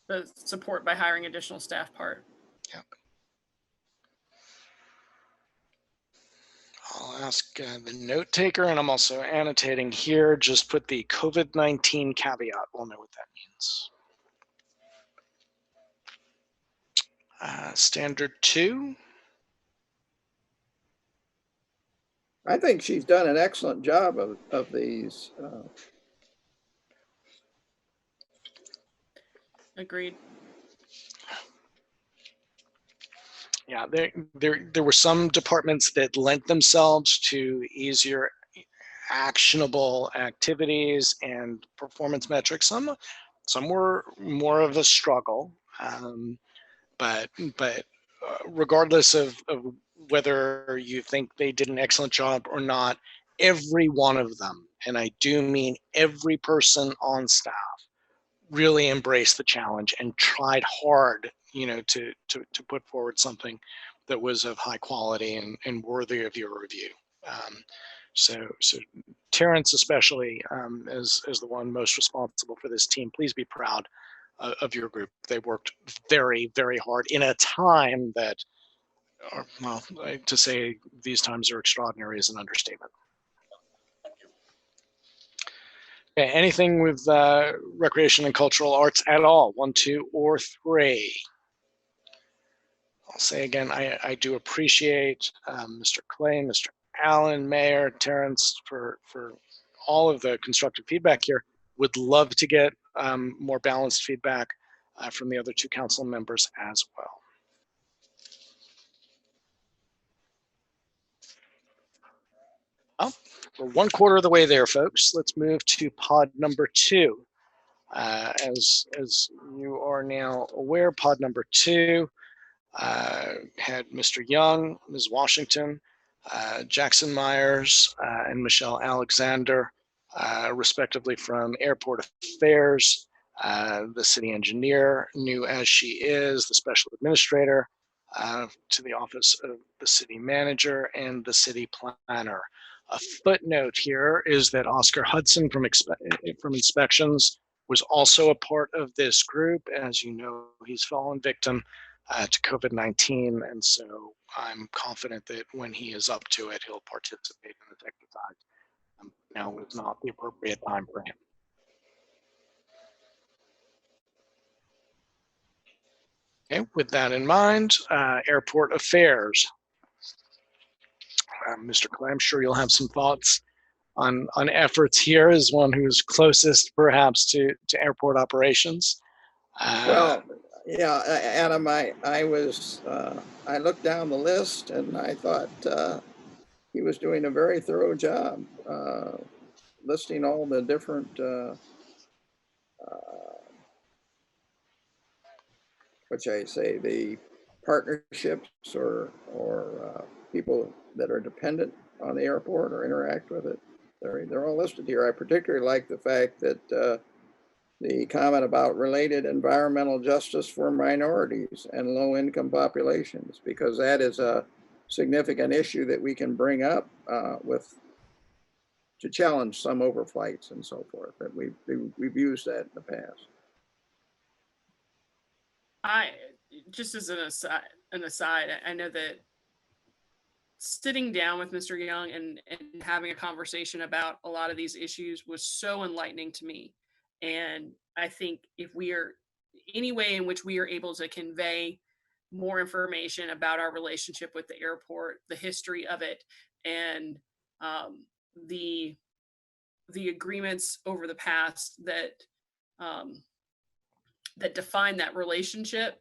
G: the support by hiring additional staff part.
F: Yep. I'll ask the note taker, and I'm also annotating here, just put the COVID-19 caveat. We'll know what that means. Standard 2.
A: I think she's done an excellent job of these.
G: Agreed.
F: Yeah, there were some departments that lent themselves to easier actionable activities and performance metrics. Some were more of a struggle, but regardless of whether you think they did an excellent job or not, every one of them, and I do mean every person on staff, really embraced the challenge and tried hard, you know, to put forward something that was of high quality and worthy of your review. So Terrence, especially, as the one most responsible for this team, please be proud of your group. They worked very, very hard in a time that, well, to say these times are extraordinary is an understatement. Okay, anything with recreation and cultural arts at all? 1, 2, or 3? I'll say again, I do appreciate Mr. Clay, Mr. Allen, Mayor, Terrence for all of the constructive feedback here. Would love to get more balanced feedback from the other 2 council members as well. Well, we're 1/4 of the way there, folks. Let's move to pod number 2. As you are now aware, pod number 2 had Mr. Young, Ms. Washington, Jackson Myers, and Michelle Alexander, respectively from Airport Affairs, the city engineer, new as she is, the special administrator, to the office of the city manager and the city planner. A footnote here is that Oscar Hudson from inspections was also a part of this group. As you know, he's fallen victim to COVID-19, and so I'm confident that when he is up to it, he'll participate in the exercise. Now is not the appropriate time for him. Okay, with that in mind, airport affairs. Mr. Clay, I'm sure you'll have some thoughts on efforts here as one who's closest perhaps to airport operations.
A: Well, yeah, Adam, I looked down the list and I thought he was doing a very thorough job listing all the different which I say the partnerships or people that are dependent on the airport or interact with it. They're all listed here. I particularly like the fact that the comment about related environmental justice for minorities and low-income populations, because that is a significant issue that we can bring up to challenge some overflights and so forth. That we've used that in the past.
G: I just as an aside, I know that sitting down with Mr. Young and having a conversation about a lot of these issues was so enlightening to me. And I think if we are any way in which we are able to convey more information about our relationship with the airport, the history of it, and the agreements over the past that that define that relationship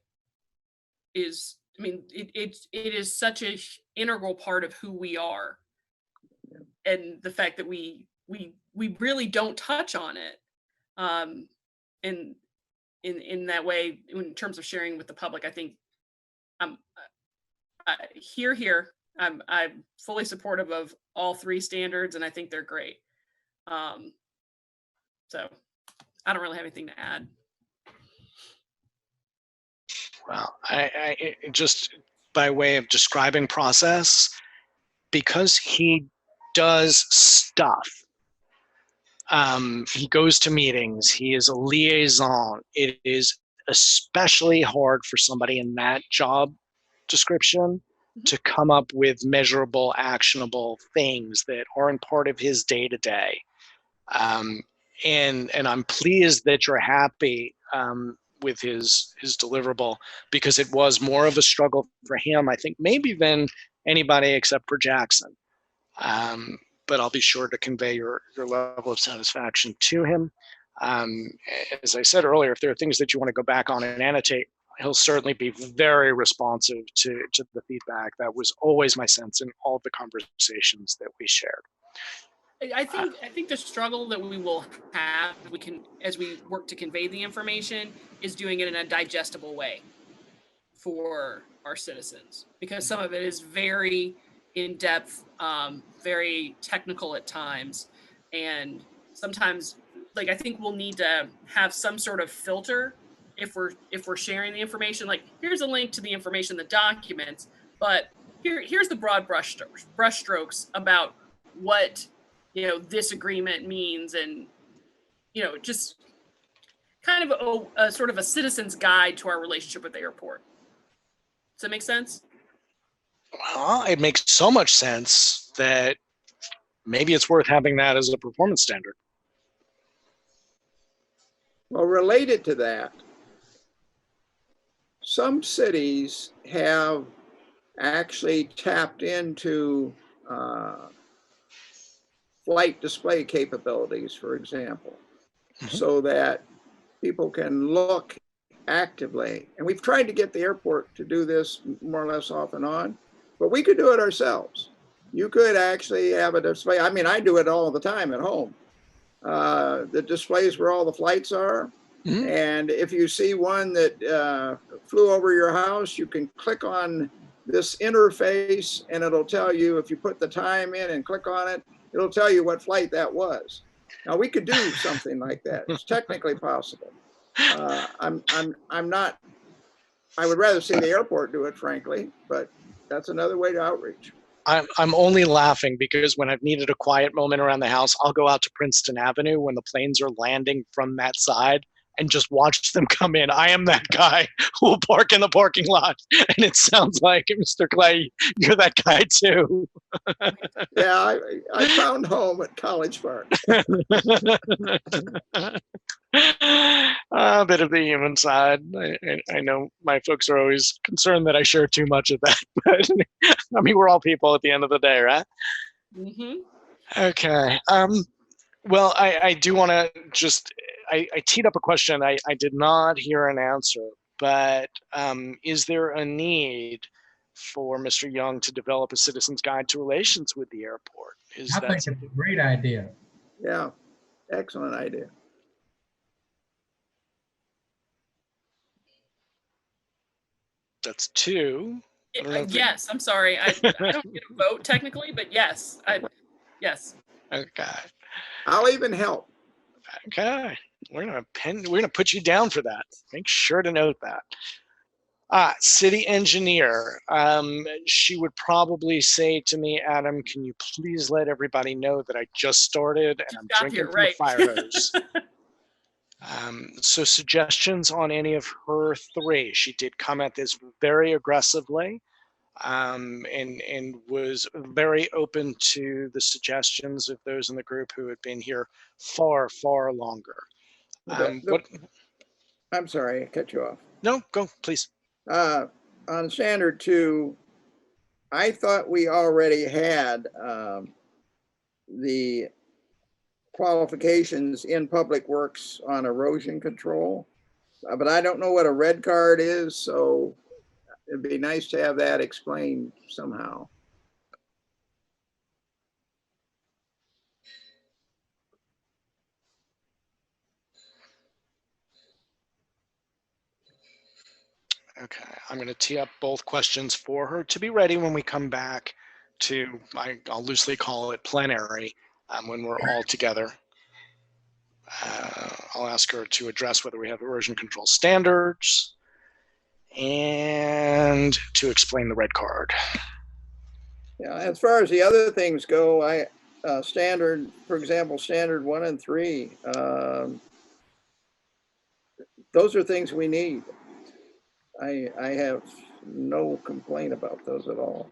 G: is, I mean, it is such an integral part of who we are, and the fact that we really don't touch on it in that way in terms of sharing with the public. I think I'm I'm fully supportive of all three standards, and I think they're great. So I don't really have anything to add.
F: Well, I just by way of describing process, because he does stuff. He goes to meetings. He is a liaison. It is especially hard for somebody in that job description to come up with measurable, actionable things that aren't part of his day-to-day. And I'm pleased that you're happy with his deliverable, because it was more of a struggle for him, I think, maybe than anybody except for Jackson. But I'll be sure to convey your level of satisfaction to him. As I said earlier, if there are things that you want to go back on and annotate, he'll certainly be very responsive to the feedback. That was always my sense in all of the conversations that we shared.
G: I think the struggle that we will have, as we work to convey the information, is doing it in a digestible way for our citizens, because some of it is very in-depth, very technical at times, and sometimes, like, I think we'll need to have some sort of filter if we're sharing the information. Like, here's a link to the information, the documents, but here's the broad brushstrokes about what this agreement means, and just kind of a sort of a citizen's guide to our relationship with the airport. Does that make sense?
F: Well, it makes so much sense that maybe it's worth having that as a performance standard.
A: Well, related to that, some cities have actually tapped into flight display capabilities, for example, so that people can look actively. And we've tried to get the airport to do this more or less off and on, but we could do it ourselves. You could actually have a display. I mean, I do it all the time at home. The displays where all the flights are. And if you see one that flew over your house, you can click on this interface and it'll tell you, if you put the time in and click on it, it'll tell you what flight that was. Now, we could do something like that. It's technically possible. I'm not, I would rather see the airport do it, frankly, but that's another way to outreach.
F: I'm only laughing because when I've needed a quiet moment around the house, I'll go out to Princeton Avenue when the planes are landing from that side and just watch them come in. I am that guy who will park in the parking lot. And it sounds like, Mr. Clay, you're that guy too.
A: Yeah, I found home at College Park.
F: A bit of the human side. I know my folks are always concerned that I share too much of that, but I mean, we're all people at the end of the day, right?
G: Mm-hmm.
F: Okay. Well, I do want to just, I teed up a question. I did not hear an answer, but is there a need for Mr. Young to develop a citizen's guide to relations with the airport? Is
H: I
F: that
H: think it's a great idea.
A: Yeah, excellent idea.
F: that's two? I don't know if
G: Yes, I'm sorry. I don't get a vote technically, but yes, yes.
F: Okay.
A: I'll even help.
F: Okay. We're gonna put you down for that. Make sure to note that. City engineer. She would probably say to me, Adam, can you please let everybody know that I just started and I'm
G: Got
F: drinking
G: here,
F: from
G: right.
F: the fire hose. So suggestions on any of her three. She did come at this very aggressively, and was very open to the suggestions of those in the group who had been here far, far longer.
A: I'm sorry, I cut you off.
F: No, go, please.
A: On standard 2, I thought we already had the qualifications in public works on erosion control, but I don't know what a red card is, so it'd be nice to have that explained somehow.
F: Okay, I'm going to tee up both questions for her to be ready when we come back to, I'll loosely call it plenary, when we're all together. I'll ask her to address whether we have erosion control standards and to explain the red card.
A: Yeah, as far as the other things go, standard, for example, standard 1 and 3, those are things we need. I have no complaint about those at all.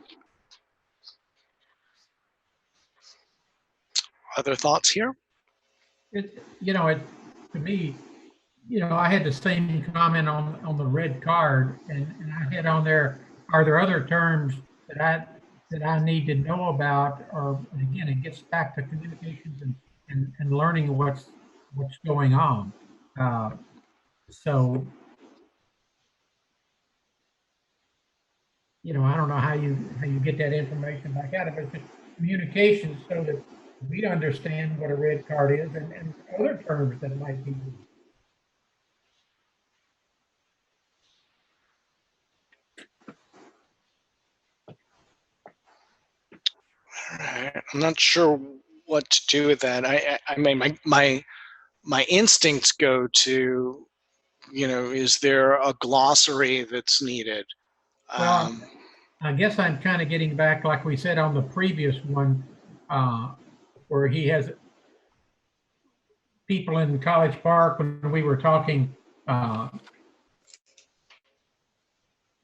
F: Other thoughts here?
H: To me, I had the same comment on the red card, and I had on there, are there other terms that I need to know about? Or again, it gets back to communications and learning what's going on. So, I don't know how you get that information back out of it, but communications so that we understand what a red card is and other terms that might be used.
F: All right. I'm not sure what to do with that. I mean, my instincts go to, is there a glossary that's needed?
H: Well, I guess I'm kind of getting back, like we said on the previous one, where he has people in College Park when we were talking.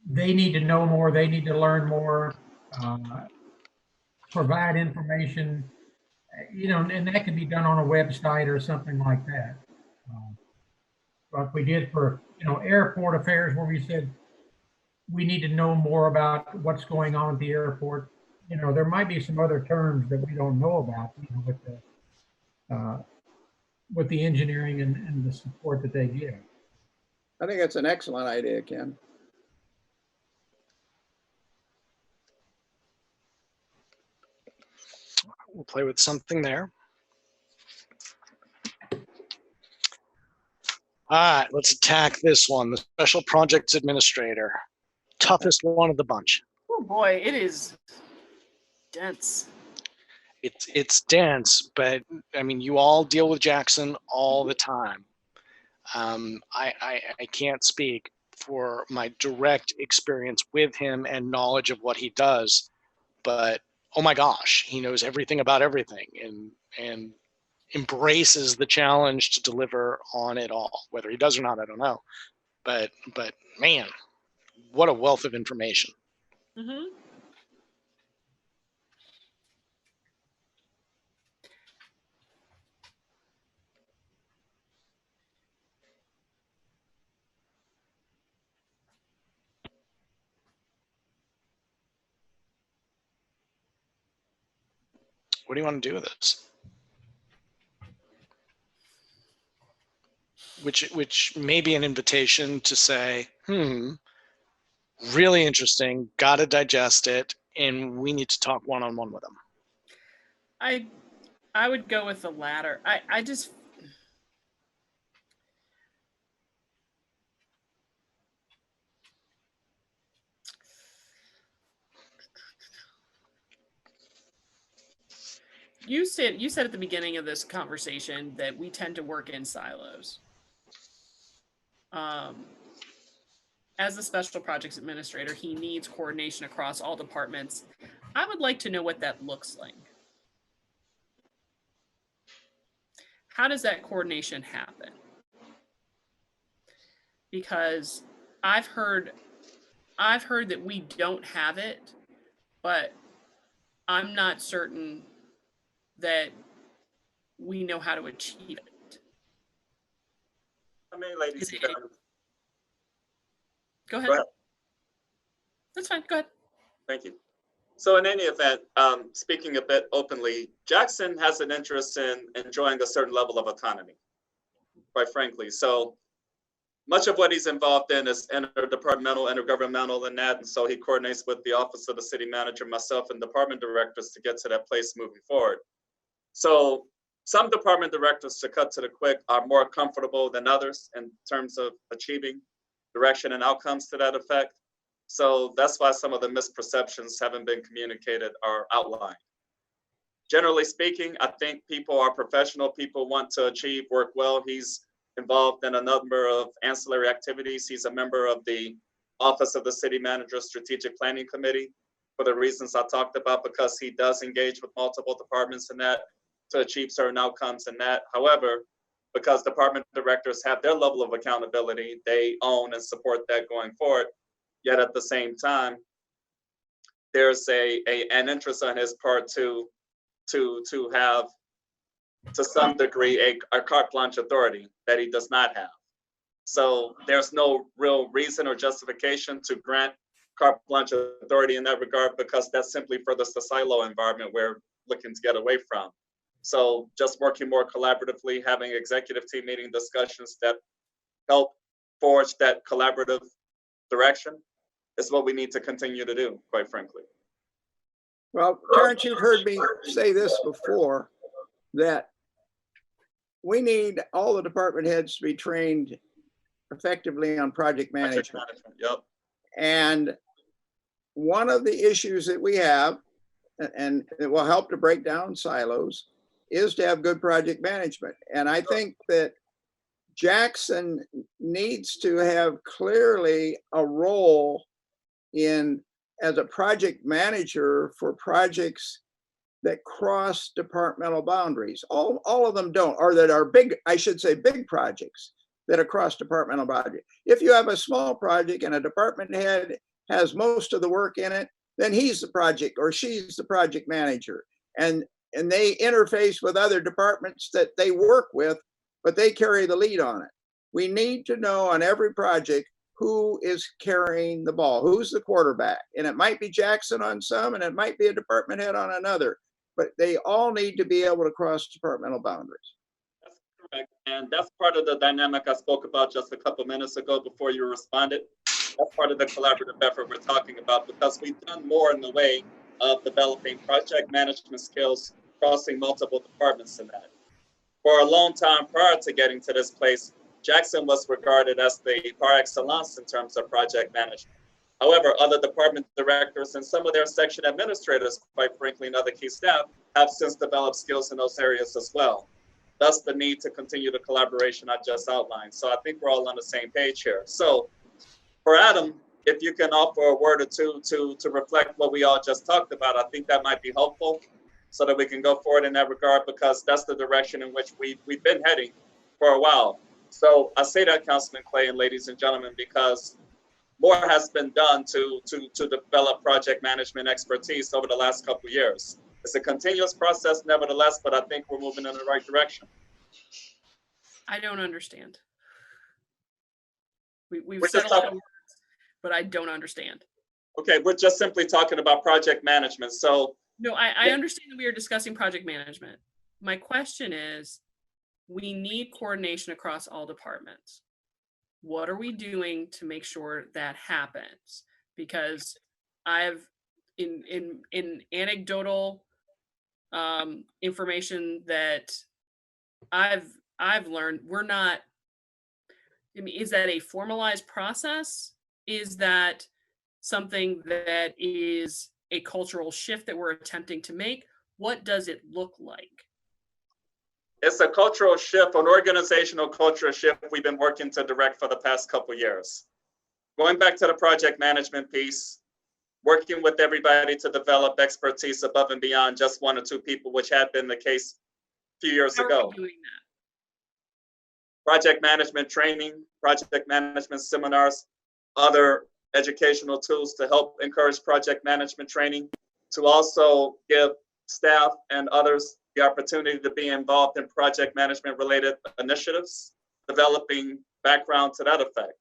H: They need to know more. They need to learn more. Provide information, and that can be done on a website or something like that. Like we did for, airport affairs, where we said we need to know more about what's going on at the airport. There might be some other terms that we don't know about, with the engineering and the support that they give.
A: I think that's an excellent idea, Ken.
F: We'll play with something there. All right, let's attack this one. The Special Projects Administrator. Toughest one of the bunch.
G: Oh boy, it is dense.
F: It's dense, but I mean, you all deal with Jackson all the time. I can't speak for my direct experience with him and knowledge of what he does, but oh my gosh, he knows everything about everything and embraces the challenge to deliver on it all. Whether he does or not, I don't know. But man, what a wealth of information.
G: Mm-hmm.
F: What do you want to do with this? Which may be an invitation to say, really interesting, got to digest it, and we need to talk one-on-one with them.
G: I would go with the latter. I just you said at the beginning of this conversation that we tend to work in silos. As a special projects administrator, he needs coordination across all departments. I would like to know what that looks like. How does that coordination happen? Because I've heard that we don't have it, but I'm not certain that we know how to achieve it.
D: How many ladies and gentlemen?
G: Go ahead.
D: Go ahead.
G: That's fine. Go ahead.
D: Thank you. So in any event, speaking a bit openly, Jackson has an interest in enjoying a certain level of autonomy, quite frankly. So much of what he's involved in is interdepartmental, intergovernmental, and that. And so he coordinates with the Office of the City Manager, myself, and department directors to get to that place moving forward. So some department directors, to cut to the quick, are more comfortable than others in terms of achieving direction and outcomes to that effect. So that's why some of the misperceptions haven't been communicated or outlined. Generally speaking, I think people are professional. People want to achieve, work well. He's involved in a number of ancillary activities. He's a member of the Office of the City Manager Strategic Planning Committee for the reasons I talked about, because he does engage with multiple departments in that to achieve certain outcomes in that. However, because department directors have their level of accountability, they own and support that going forward. Yet at the same time, there's an interest on his part to have, to some degree, a carte blanche authority that he does not have. So there's no real reason or justification to grant carte blanche authority in that regard, because that simply furthers the silo environment we're looking to get away from. So just working more collaboratively, having executive team meeting discussions that help forge that collaborative direction is what we need to continue to do, quite frankly.
A: Well, Terrence, you've heard me say this before, that we need all the department heads to be trained effectively on project management.
D: Yep.
A: And one of the issues that we have, and it will help to break down silos, is to have good project management. And I think that Jackson needs to have clearly a role in as a project manager for projects that cross departmental boundaries. All of them don't, or that are big, I should say big projects that are cross departmental boundaries. If you have a small project and a department head has most of the work in it, then he's the project or she's the project manager. And they interface with other departments that they work with, but they carry the lead on it. We need to know on every project who is carrying the ball, who's the quarterback. And it might be Jackson on some, and it might be a department head on another, but they all need to be able to cross departmental boundaries.
D: That's correct. And that's part of the dynamic I spoke about just a couple minutes ago before you responded. That's part of the collaborative effort we're talking about, because we've done more in the way of developing project management skills crossing multiple departments in that. For a long time prior to getting to this place, Jackson was regarded as the par excellence in terms of project management. However, other department directors and some of their section administrators, quite frankly, and other key staff have since developed skills in those areas as well. thus the need to continue the collaboration I just outlined. So I think we're all on the same page here. So for Adam, if you can offer a word or two to reflect what we all just talked about, I think that might be helpful so that we can go forward in that regard, because that's the direction in which we've been heading for a while. So I say that, Councilman Clay and ladies and gentlemen, because more has been done to develop project management expertise over the last couple of years. It's a continuous process, nevertheless, but I think we're moving in the right direction.
G: I don't understand. We've
D: We're
G: said
D: just
G: a lot
D: talking-
G: of words, but I don't understand.
D: Okay, we're just simply talking about project management. So
G: No, I understand that we are discussing project management. My question is, we need coordination across all departments. What are we doing to make sure that happens? Because I've in anecdotal information that I've learned, we're not. I mean, is that a formalized process? Is that something that is a cultural shift that we're attempting to make? What does it look like?
D: it's a cultural shift, an organizational cultural shift we've been working to direct for the past couple of years. Going back to the project management piece, working with everybody to develop expertise above and beyond just one or two people, which had been the case a few years
G: How are
D: ago.
G: we doing that?
D: Project management training, project management seminars, other educational tools to help encourage project management training, to also give staff and others the opportunity to be involved in project management related initiatives, developing background to that effect.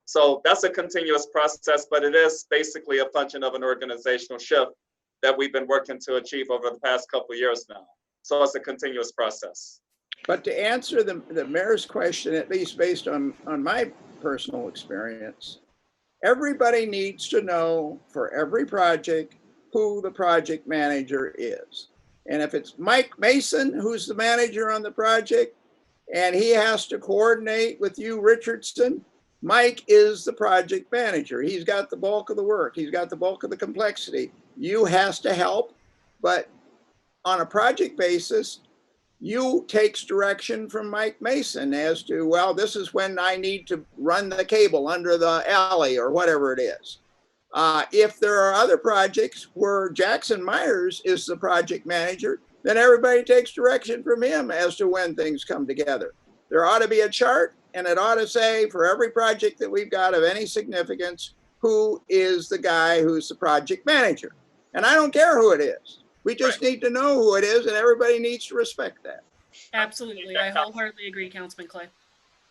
D: So that's a continuous process, but it is basically a function of an organizational shift that we've been working to achieve over the past couple of years now. So it's a continuous process.
A: But to answer the mayor's question, at least based on my personal experience, everybody needs to know for every project who the project manager is. And if it's Mike Mason, who's the manager on the project, and he has to coordinate with you, Richardson, Mike is the project manager. He's got the bulk of the work. He's got the bulk of the complexity. You has to help, but on a project basis, you takes direction from Mike Mason as to, well, this is when I need to run the cable under the alley or whatever it is. If there are other projects where Jackson Myers is the project manager, then everybody takes direction from him as to when things come together. There ought to be a chart, and it ought to say for every project that we've got of any significance, who is the guy who's the project manager. And I don't care who it is. We just need to know who it is, and everybody needs to respect that.
G: Absolutely. I wholeheartedly agree, Councilman Clay.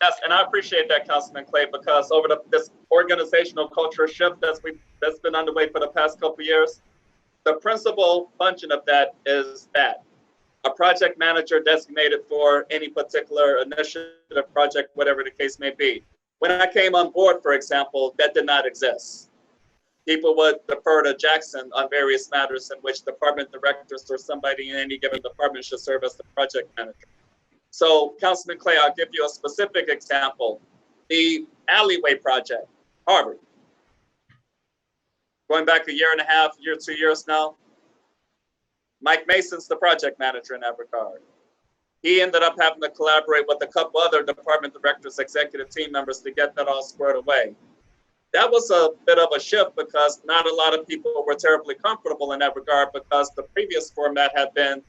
D: Yes, and I appreciate that, Councilman Clay, because over this organizational culture shift that's been underway for the past couple of years, the principal function of that is that a project manager designated for any particular initiative, project, whatever the case may be. When I came on board, for example, that did not exist. People would defer to Jackson on various matters in which department directors or somebody in any given department should serve as the project manager. So, Councilman Clay, I'll give you a specific example. The alleyway project, Harvard. Going back a year and a half, 2 years now, Mike Mason's the project manager in that regard. He ended up having to collaborate with a couple other department directors, executive team members to get that all squared away. That was a bit of a shift because not a lot of people were terribly comfortable in that regard, because the previous format had been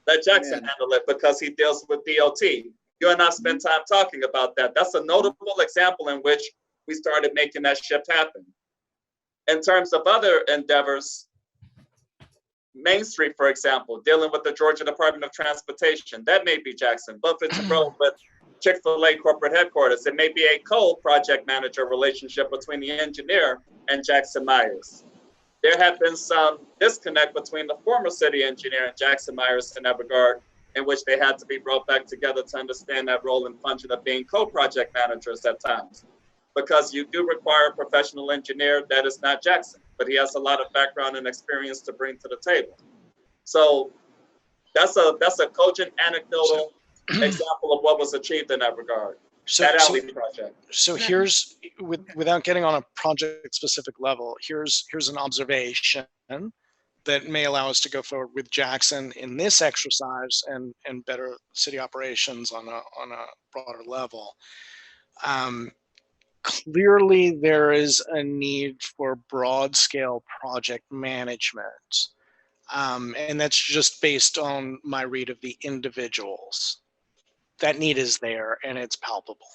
D: let Jackson handle it because he deals with DOT. You and I spent time talking about that. That's a notable example in which we started making that shift happen. In terms of other endeavors, Main Street, for example, dealing with the Georgia Department of Transportation, that may be Jackson. Buffett Road with Chick-fil-A corporate headquarters, it may be a co-project manager relationship between the engineer and Jackson Myers. There have been some disconnect between the former city engineer and Jackson Myers in that regard, in which they had to be brought back together to understand that role and function of being co-project managers at times. Because you do require a professional engineer that is not Jackson, but he has a lot of background and experience to bring to the table. So that's a cogent anecdotal example of what was achieved in that regard. That alley project.
F: So here's, without getting on a project specific level, here's an observation that may allow us to go forward with Jackson in this exercise and better city operations on a broader level. Clearly, there is a need for broad scale project management. And that's just based on my read of the individuals. That need is there and it's palpable.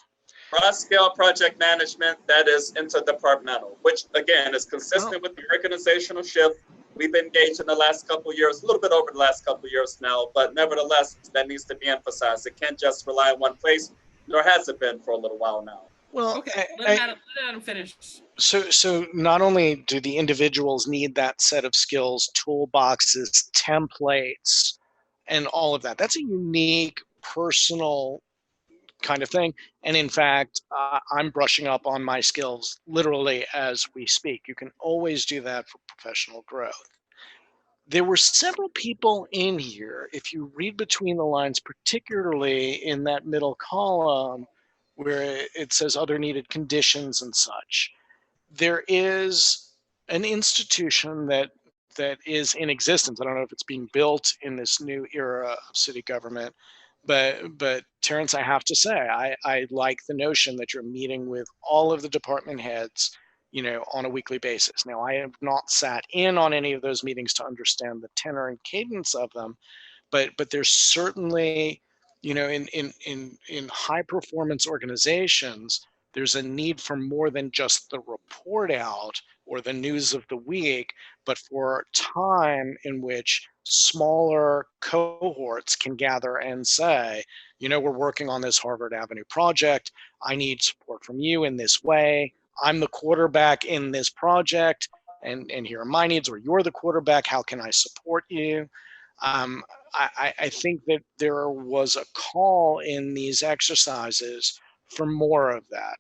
D: Broad scale project management that is interdepartmental, which again is consistent with the organizational shift we've engaged in the last couple of years, a little bit over the last couple of years now, but nevertheless, that needs to be emphasized. It can't just rely on one place, nor has it been for a little while now.
F: Well,
G: Okay, let Adam finish.
F: So not only do the individuals need that set of skills, toolboxes, templates, and all of that. That's a unique personal kind of thing. And in fact, I'm brushing up on my skills literally as we speak. You can always do that for professional growth. There were several people in here, if you read between the lines, particularly in that middle column where it says other needed conditions and such. There is an institution that is in existence. I don't know if it's being built in this new era of city government, but Terrence, I have to say, I like the notion that you're meeting with all of the department heads, you know, on a weekly basis. Now, I have not sat in on any of those meetings to understand the tenor and cadence of them, but there's certainly, you know, in high performance organizations, there's a need for more than just the report out or the news of the week, but for time in which smaller cohorts can gather and say, you know, we're working on this Harvard Avenue project. I need support from you in this way. I'm the quarterback in this project, and here are my needs, or you're the quarterback. How can I support you? I think that there was a call in these exercises for more of that,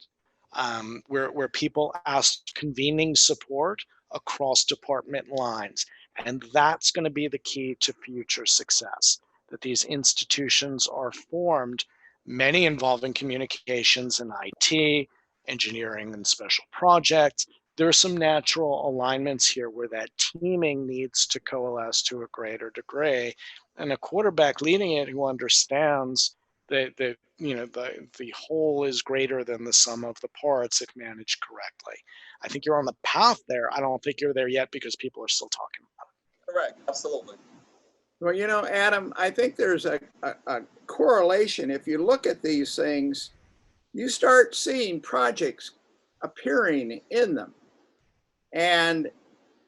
F: where people asked convening support across department lines. And that's going to be the key to future success, that these institutions are formed, many involving communications and IT, engineering and special projects. There are some natural alignments here where that teaming needs to coalesce to a greater degree. And a quarterback leading it who understands that you know, the whole is greater than the sum of the parts if managed correctly. I think you're on the path there. I don't think you're there yet because people are still talking about it.
D: Correct, absolutely.
A: Well, you know, Adam, I think there's a correlation. If you look at these things, you start seeing projects appearing in them. And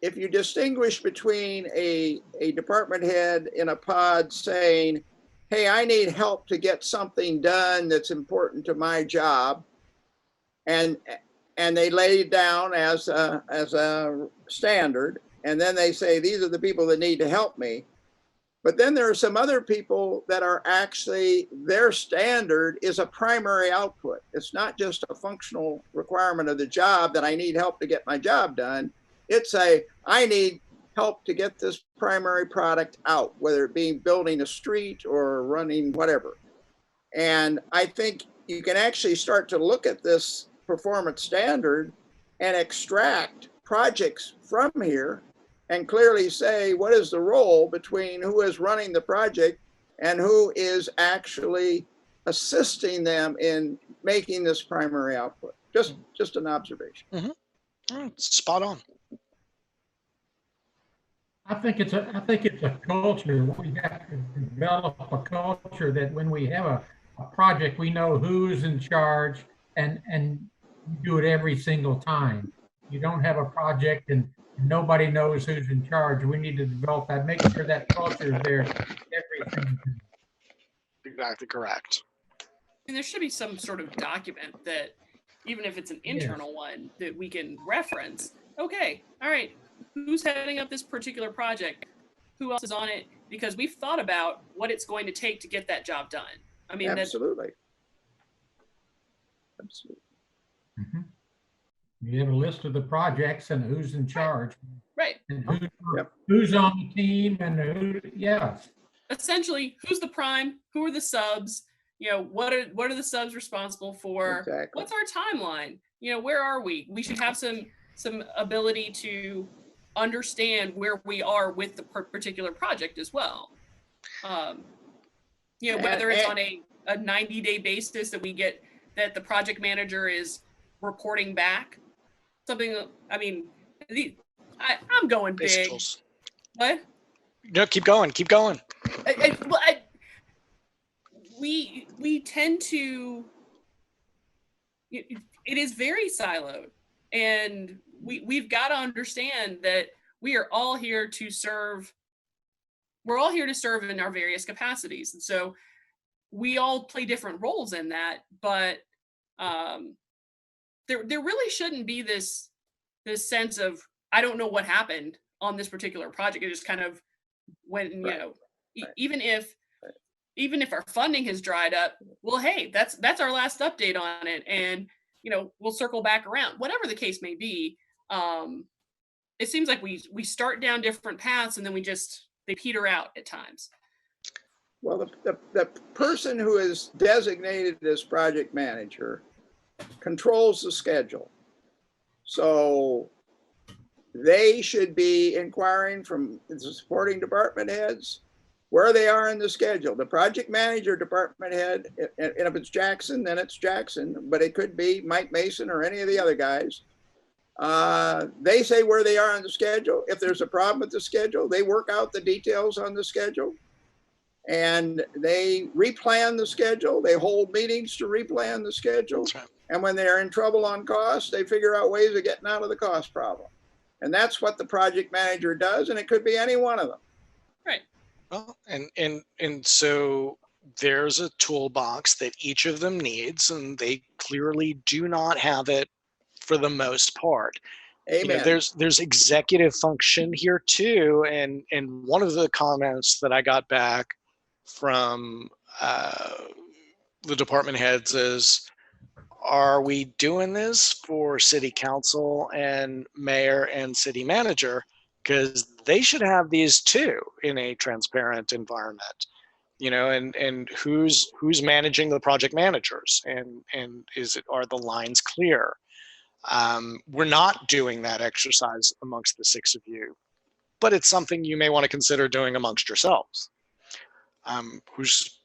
A: if you distinguish between a department head in a pod saying, hey, I need help to get something done that's important to my job, and they lay it down as a standard, and then they say, these are the people that need to help me. But then there are some other people that are actually, their standard is a primary output. It's not just a functional requirement of the job that I need help to get my job done. It's I need help to get this primary product out, whether it be building a street or running whatever. And I think you can actually start to look at this performance standard and extract projects from here and clearly say, what is the role between who is running the project and who is actually assisting them in making this primary output? Just an observation.
F: Mm-hmm. Spot on.
H: I think it's a culture. We have to develop a culture that when we have a project, we know who's in charge and do it every single time. You don't have a project and nobody knows who's in charge. We need to develop that, make sure that culture is there every single time.
F: Exactly correct.
G: And there should be some sort of document that, even if it's an internal one, that we can reference. Okay, all right, who's heading up this particular project? Who else is on it? Because we've thought about what it's going to take to get that job done. I mean,
A: absolutely. Absolutely.
H: Mm-hmm. You have a list of the projects and who's in charge.
G: Right.
H: And who's on the team and who,
G: essentially, who's the prime? Who are the subs? You know, what are the subs responsible for?
A: Exactly.
G: What's our timeline? You know, where are we? We should have some ability to understand where we are with the particular project as well. You know, whether it's on a 90-day basis that we get, that the project manager is reporting back something. I mean, I'm going
F: Basic
G: big.
F: tools.
G: What?
F: No, keep going. Keep going.
G: We tend to, it is very siloed, and we've got to understand that we are all here to serve. We're all here to serve in our various capacities, and so we all play different roles in that. But there really shouldn't be this sense of, I don't know what happened on this particular project. It just kind of went, you know, even if our funding has dried up, well, hey, that's our last update on it, and you know, we'll circle back around. Whatever the case may be, it seems like we start down different paths and then they peter out at times.
A: Well, the person who is designated as project manager controls the schedule. So they should be inquiring from the supporting department heads where they are in the schedule. The project manager, department head, and if it's Jackson, then it's Jackson, but it could be Mike Mason or any of the other guys. They say where they are on the schedule. If there's a problem with the schedule, they work out the details on the schedule and they replan the schedule. They hold meetings to replan the schedule.
F: That's right.
A: And when they're in trouble on cost, they figure out ways of getting out of the cost problem. And that's what the project manager does. And it could be any one of them.
G: Right.
F: Well, and so there's a toolbox that each of them needs, and they clearly do not have it for the most part.
A: Amen.
F: You know, there's executive function here too, and one of the comments that I got back from the department heads is, are we doing this for city council and mayor and city manager? Because they should have these too in a transparent environment, you know, and who's managing the project managers, and are the lines clear? We're not doing that exercise amongst the six of you, but it's something you may want to consider doing amongst yourselves. Who's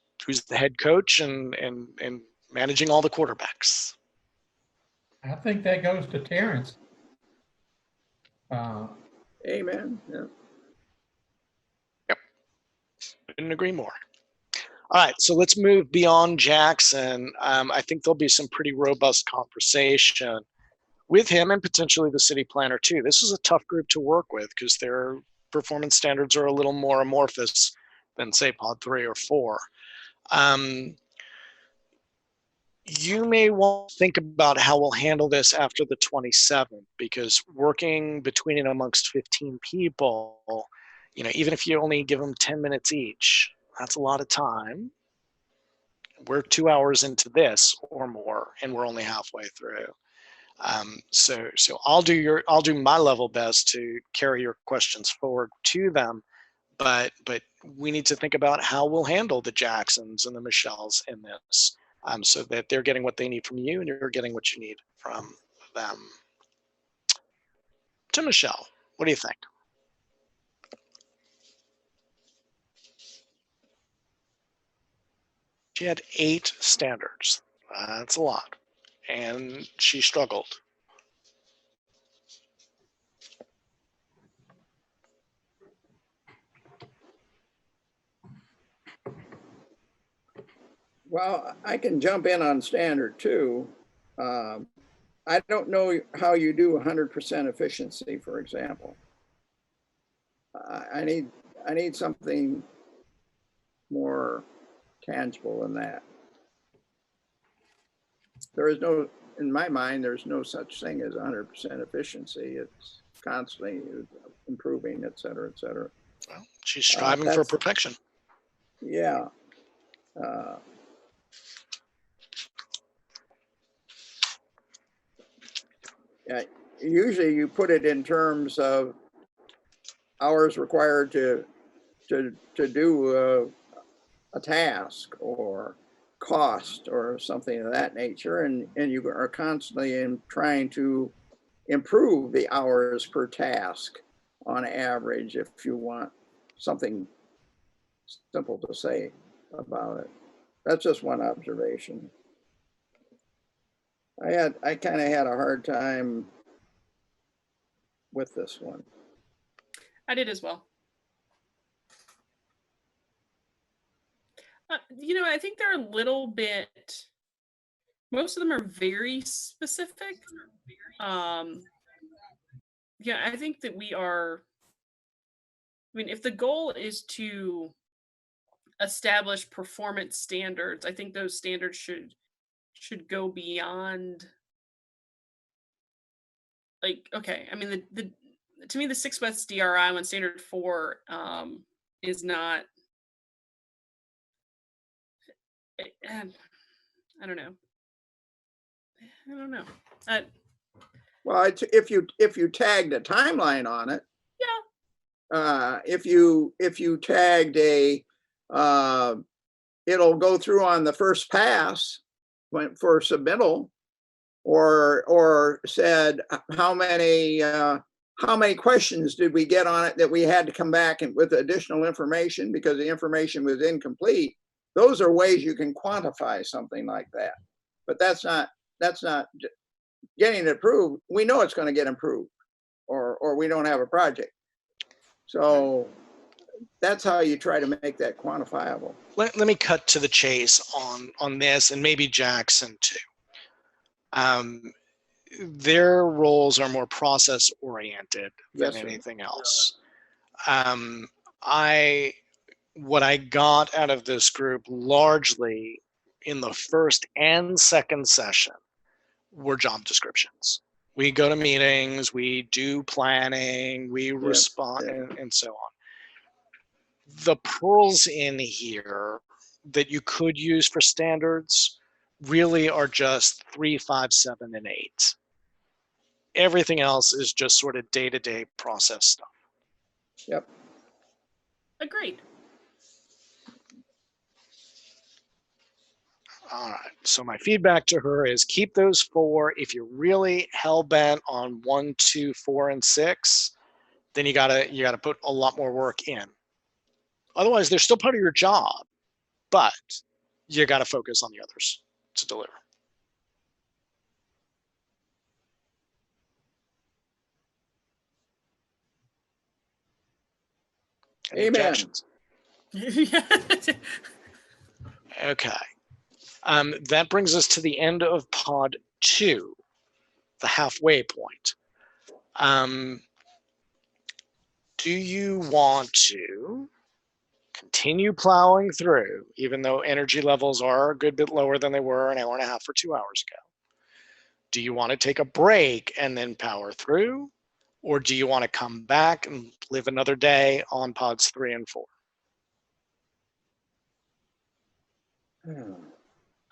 F: the head coach and managing all the quarterbacks?
H: I think that goes to Terrence.
A: Amen. Yeah.
F: Yep. Couldn't agree more. All right, so let's move beyond Jackson. I think there'll be some pretty robust conversation with him and potentially the city planner too. This is a tough group to work with because their performance standards are a little more amorphous than say pod 3 or 4. You may want to think about how we'll handle this after the 27th, because working between and amongst 15 people, you know, even if you only give them 10 minutes each, that's a lot of time. We're 2 hours into this or more, and we're only halfway through. So I'll do my level best to carry your questions forward to them, but we need to think about how we'll handle the Jacksons and the Michelles in this, so that they're getting what they need from you and you're getting what you need from them. To Michelle, what do you think? She had 8 standards. That's a lot. And she struggled.
A: Well, I can jump in on standard 2. I don't know how you do 100% efficiency, for example. I need something more tangible than that. There is no, in my mind, there's no such thing as 100% efficiency. It's constantly improving, et cetera, et cetera.
F: Well, she's striving for perfection.
A: Yeah. Yeah, usually you put it in terms of hours required to do a task or cost or something of that nature, and you are constantly trying to improve the hours per task. on average, if you want something simple to say about it. That's just one observation. I kind of had a hard time with this one.
G: I did as well. You know, I think they're a little bit, most of them are very specific. Yeah, I think that we are, I mean, if the goal is to establish performance standards, I think those standards should go beyond, like, okay, I mean, the to me, the 6 months DRI when standard 4 is not, I don't know. I don't know.
A: Well, if you tagged a timeline on it,
G: Yeah.
A: if you tagged a, it'll go through on the first pass for submittal, or said how many questions did we get on it that we had to come back and with additional information because the information was incomplete. Those are ways you can quantify something like that, but that's not getting it approved. We know it's going to get improved, or we don't have a project. So that's how you try to make that quantifiable.
F: Let me cut to the chase on this, and maybe Jackson too. Their roles are more process oriented than
A: Yes, sir.
F: anything else. What I got out of this group largely in the first and second session were job descriptions. We go to meetings, we do planning, we respond, and so on. The pearls in here that you could use for standards really are just 3, 5, 7, and 8. Everything else is just sort of day-to-day process stuff.
A: Yep.
G: Agreed.
F: All right. So my feedback to her is keep those 4. If you're really hell-bent on 1, 2, 4, and 6, then you gotta put a lot more work in. Otherwise, they're still part of your job, but you gotta focus on the others to deliver. Any
A: Amen.
F: objections? Okay. That brings us to the end of pod 2, the halfway point. Do you want to continue plowing through, even though energy levels are a good bit lower than they were an hour and a half or 2 hours ago? Do you want to take a break and then power through? Or do you want to come back and live another day on pods 3 and 4?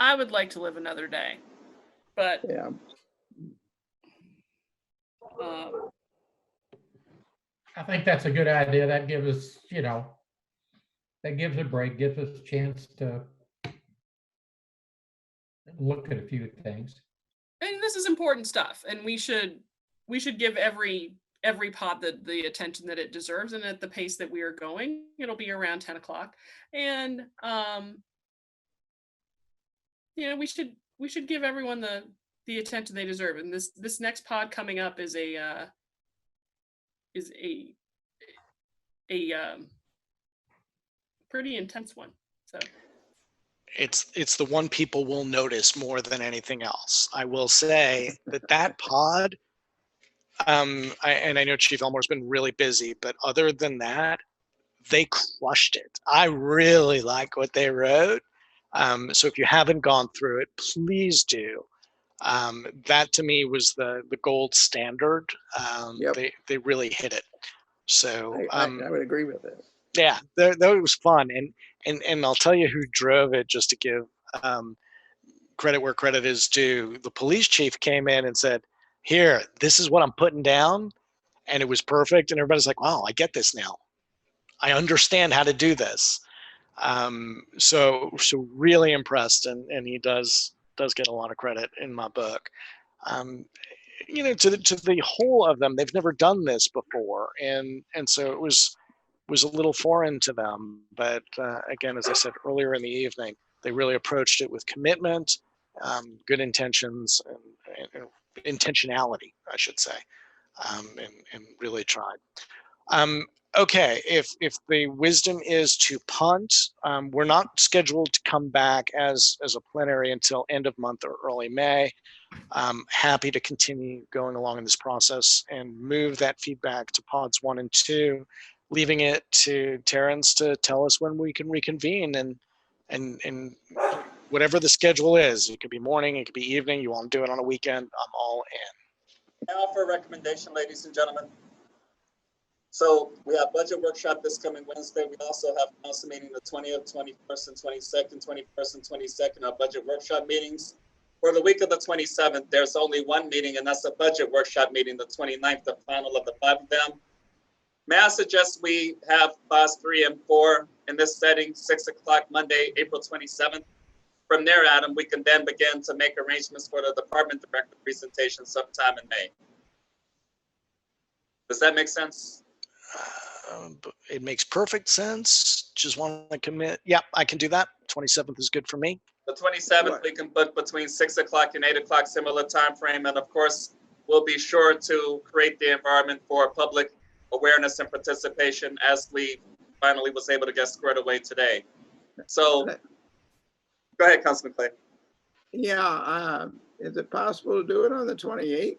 G: I would like to live another day, but
A: Yeah.
H: I think that's a good idea. That gives us, that gives a break, gives us a chance to look at a few things.
G: and this is important stuff, and we should give every pod the attention that it deserves, and at the pace that we are going, it'll be around 10 o'clock, and we should give everyone the attention they deserve. And this next pod coming up is a pretty intense one. So
F: it's the one people will notice more than anything else. I will say that pod, and I know Chief Elmore's been really busy, but other than that, they crushed it. I really like what they wrote. So if you haven't gone through it, please do. That to me was the gold standard.
A: Yep.
F: They really hit it. So
A: I would agree with it.
F: yeah, that was fun. And I'll tell you who drove it, just to give credit where credit is due. The police chief came in and said, "Here, this is what I'm putting down," and it was perfect. And everybody's like, "Wow, I get this now. I understand how to do this." So really impressed, and he does get a lot of credit in my book. to the whole of them, they've never done this before, and so it was a little foreign to them. But again, as I said earlier in the evening, they really approached it with commitment, good intentions, and intentionality, I should say, and really tried. Okay, if the wisdom is to punt, we're not scheduled to come back as a plenary until end of month or early May. Happy to continue going along in this process and move that feedback to pods 1 and 2, leaving it to Terrence to tell us when we can reconvene, and whatever the schedule is. It could be morning, it could be evening. You want to do it on a weekend, I'm all in.
D: I offer a recommendation, ladies and gentlemen. So we have budget workshop this coming Wednesday. We also have council meeting the 20th, 21st, and 22nd, 21st and 22nd, our budget workshop meetings. For the week of the 27th, there's only one meeting, and that's a budget workshop meeting, the 29th, the final of the 5 of them. May I suggest we have class 3 and 4 in this setting, 6 o'clock Monday, April 27th. From there, Adam, we can then begin to make arrangements for the department director presentation sometime in May. Does that make sense?
F: It makes perfect sense. Just want to commit. Yeah, I can do that. 27th is good for me.
D: The 27th, we can put between 6 o'clock and 8 o'clock, similar time frame. And of course, we'll be sure to create the environment for public awareness and participation as we finally was able to get squared away today. So go ahead, Councilman Clay.
A: Yeah, is it possible to do it on the 28th?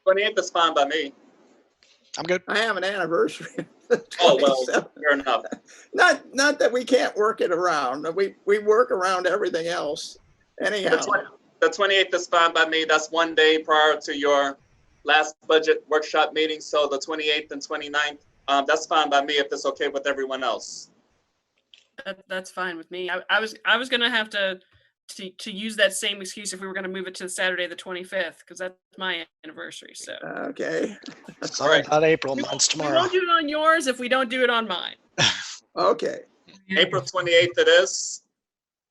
D: 28th is fine by me.
F: I'm good.
A: I have an anniversary.
D: Oh, well, fair enough.
A: Not that we can't work it around. We work around everything else anyhow.
D: The 28th is fine by me. That's one day prior to your last budget workshop meeting. So the 28th and 29th, that's fine by me if it's okay with everyone else.
G: That's fine with me. I was gonna have to use that same excuse if we were gonna move it to Saturday the 25th, because that's my anniversary. So
A: Okay.
F: Sorry about April. Mine's
G: we
F: tomorrow.
G: won't do it on yours if we don't do it on mine.
A: Okay.
D: April 28th it is,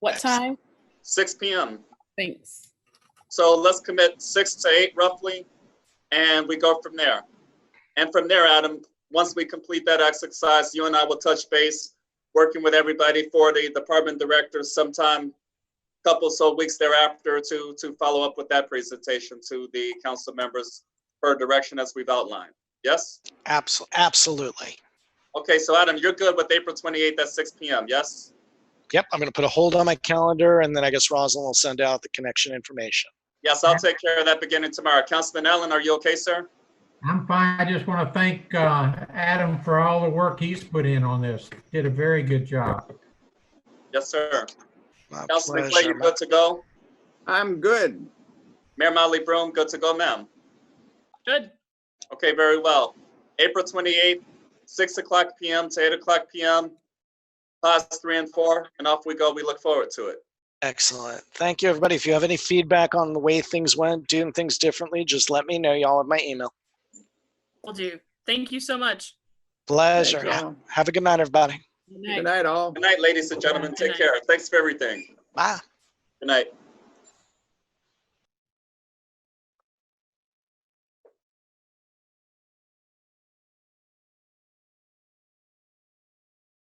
E: What time?
D: 6 p.m.
E: Thanks.
D: So let's commit 6 to 8 roughly, and we go from there. And from there, Adam, once we complete that exercise, you and I will touch base, working with everybody for the department directors sometime couple so weeks thereafter to follow up with that presentation to the council members per direction as we've outlined. Yes?
F: Absolutely.
D: Okay, so Adam, you're good with April 28th at 6 p.m., yes?
F: Yep, I'm going to put a hold on my calendar, and then I guess Rosalind will send out the connection information.
D: Yes, I'll take care of that beginning tomorrow. Councilman Allen, are you okay, sir?
H: I'm fine. I just want to thank Adam for all the work he's put in on this. Did a very good job.
D: Yes, sir.
F: My
D: Councilman Clay,
F: pleasure.
D: you good to go?
A: I'm good.
D: Mayor Molly Broom, good to go, ma'am?
G: Good.
D: Okay, very well. April 28th, 6 o'clock p.m. to 8 o'clock p.m. Class 3 and 4, and off we go. We look forward to it.
F: Excellent. Thank you, everybody. If you have any feedback on the way things went, doing things differently, just let me know. Y'all have my email.
G: Will do. Thank you so much.
F: Pleasure.
A: Thanks, all.
F: Have a good night, everybody.
E: Good night.
A: Good night, all.
D: Good night, ladies and gentlemen. Take care. Thanks for everything.
F: Bye.
D: Good night.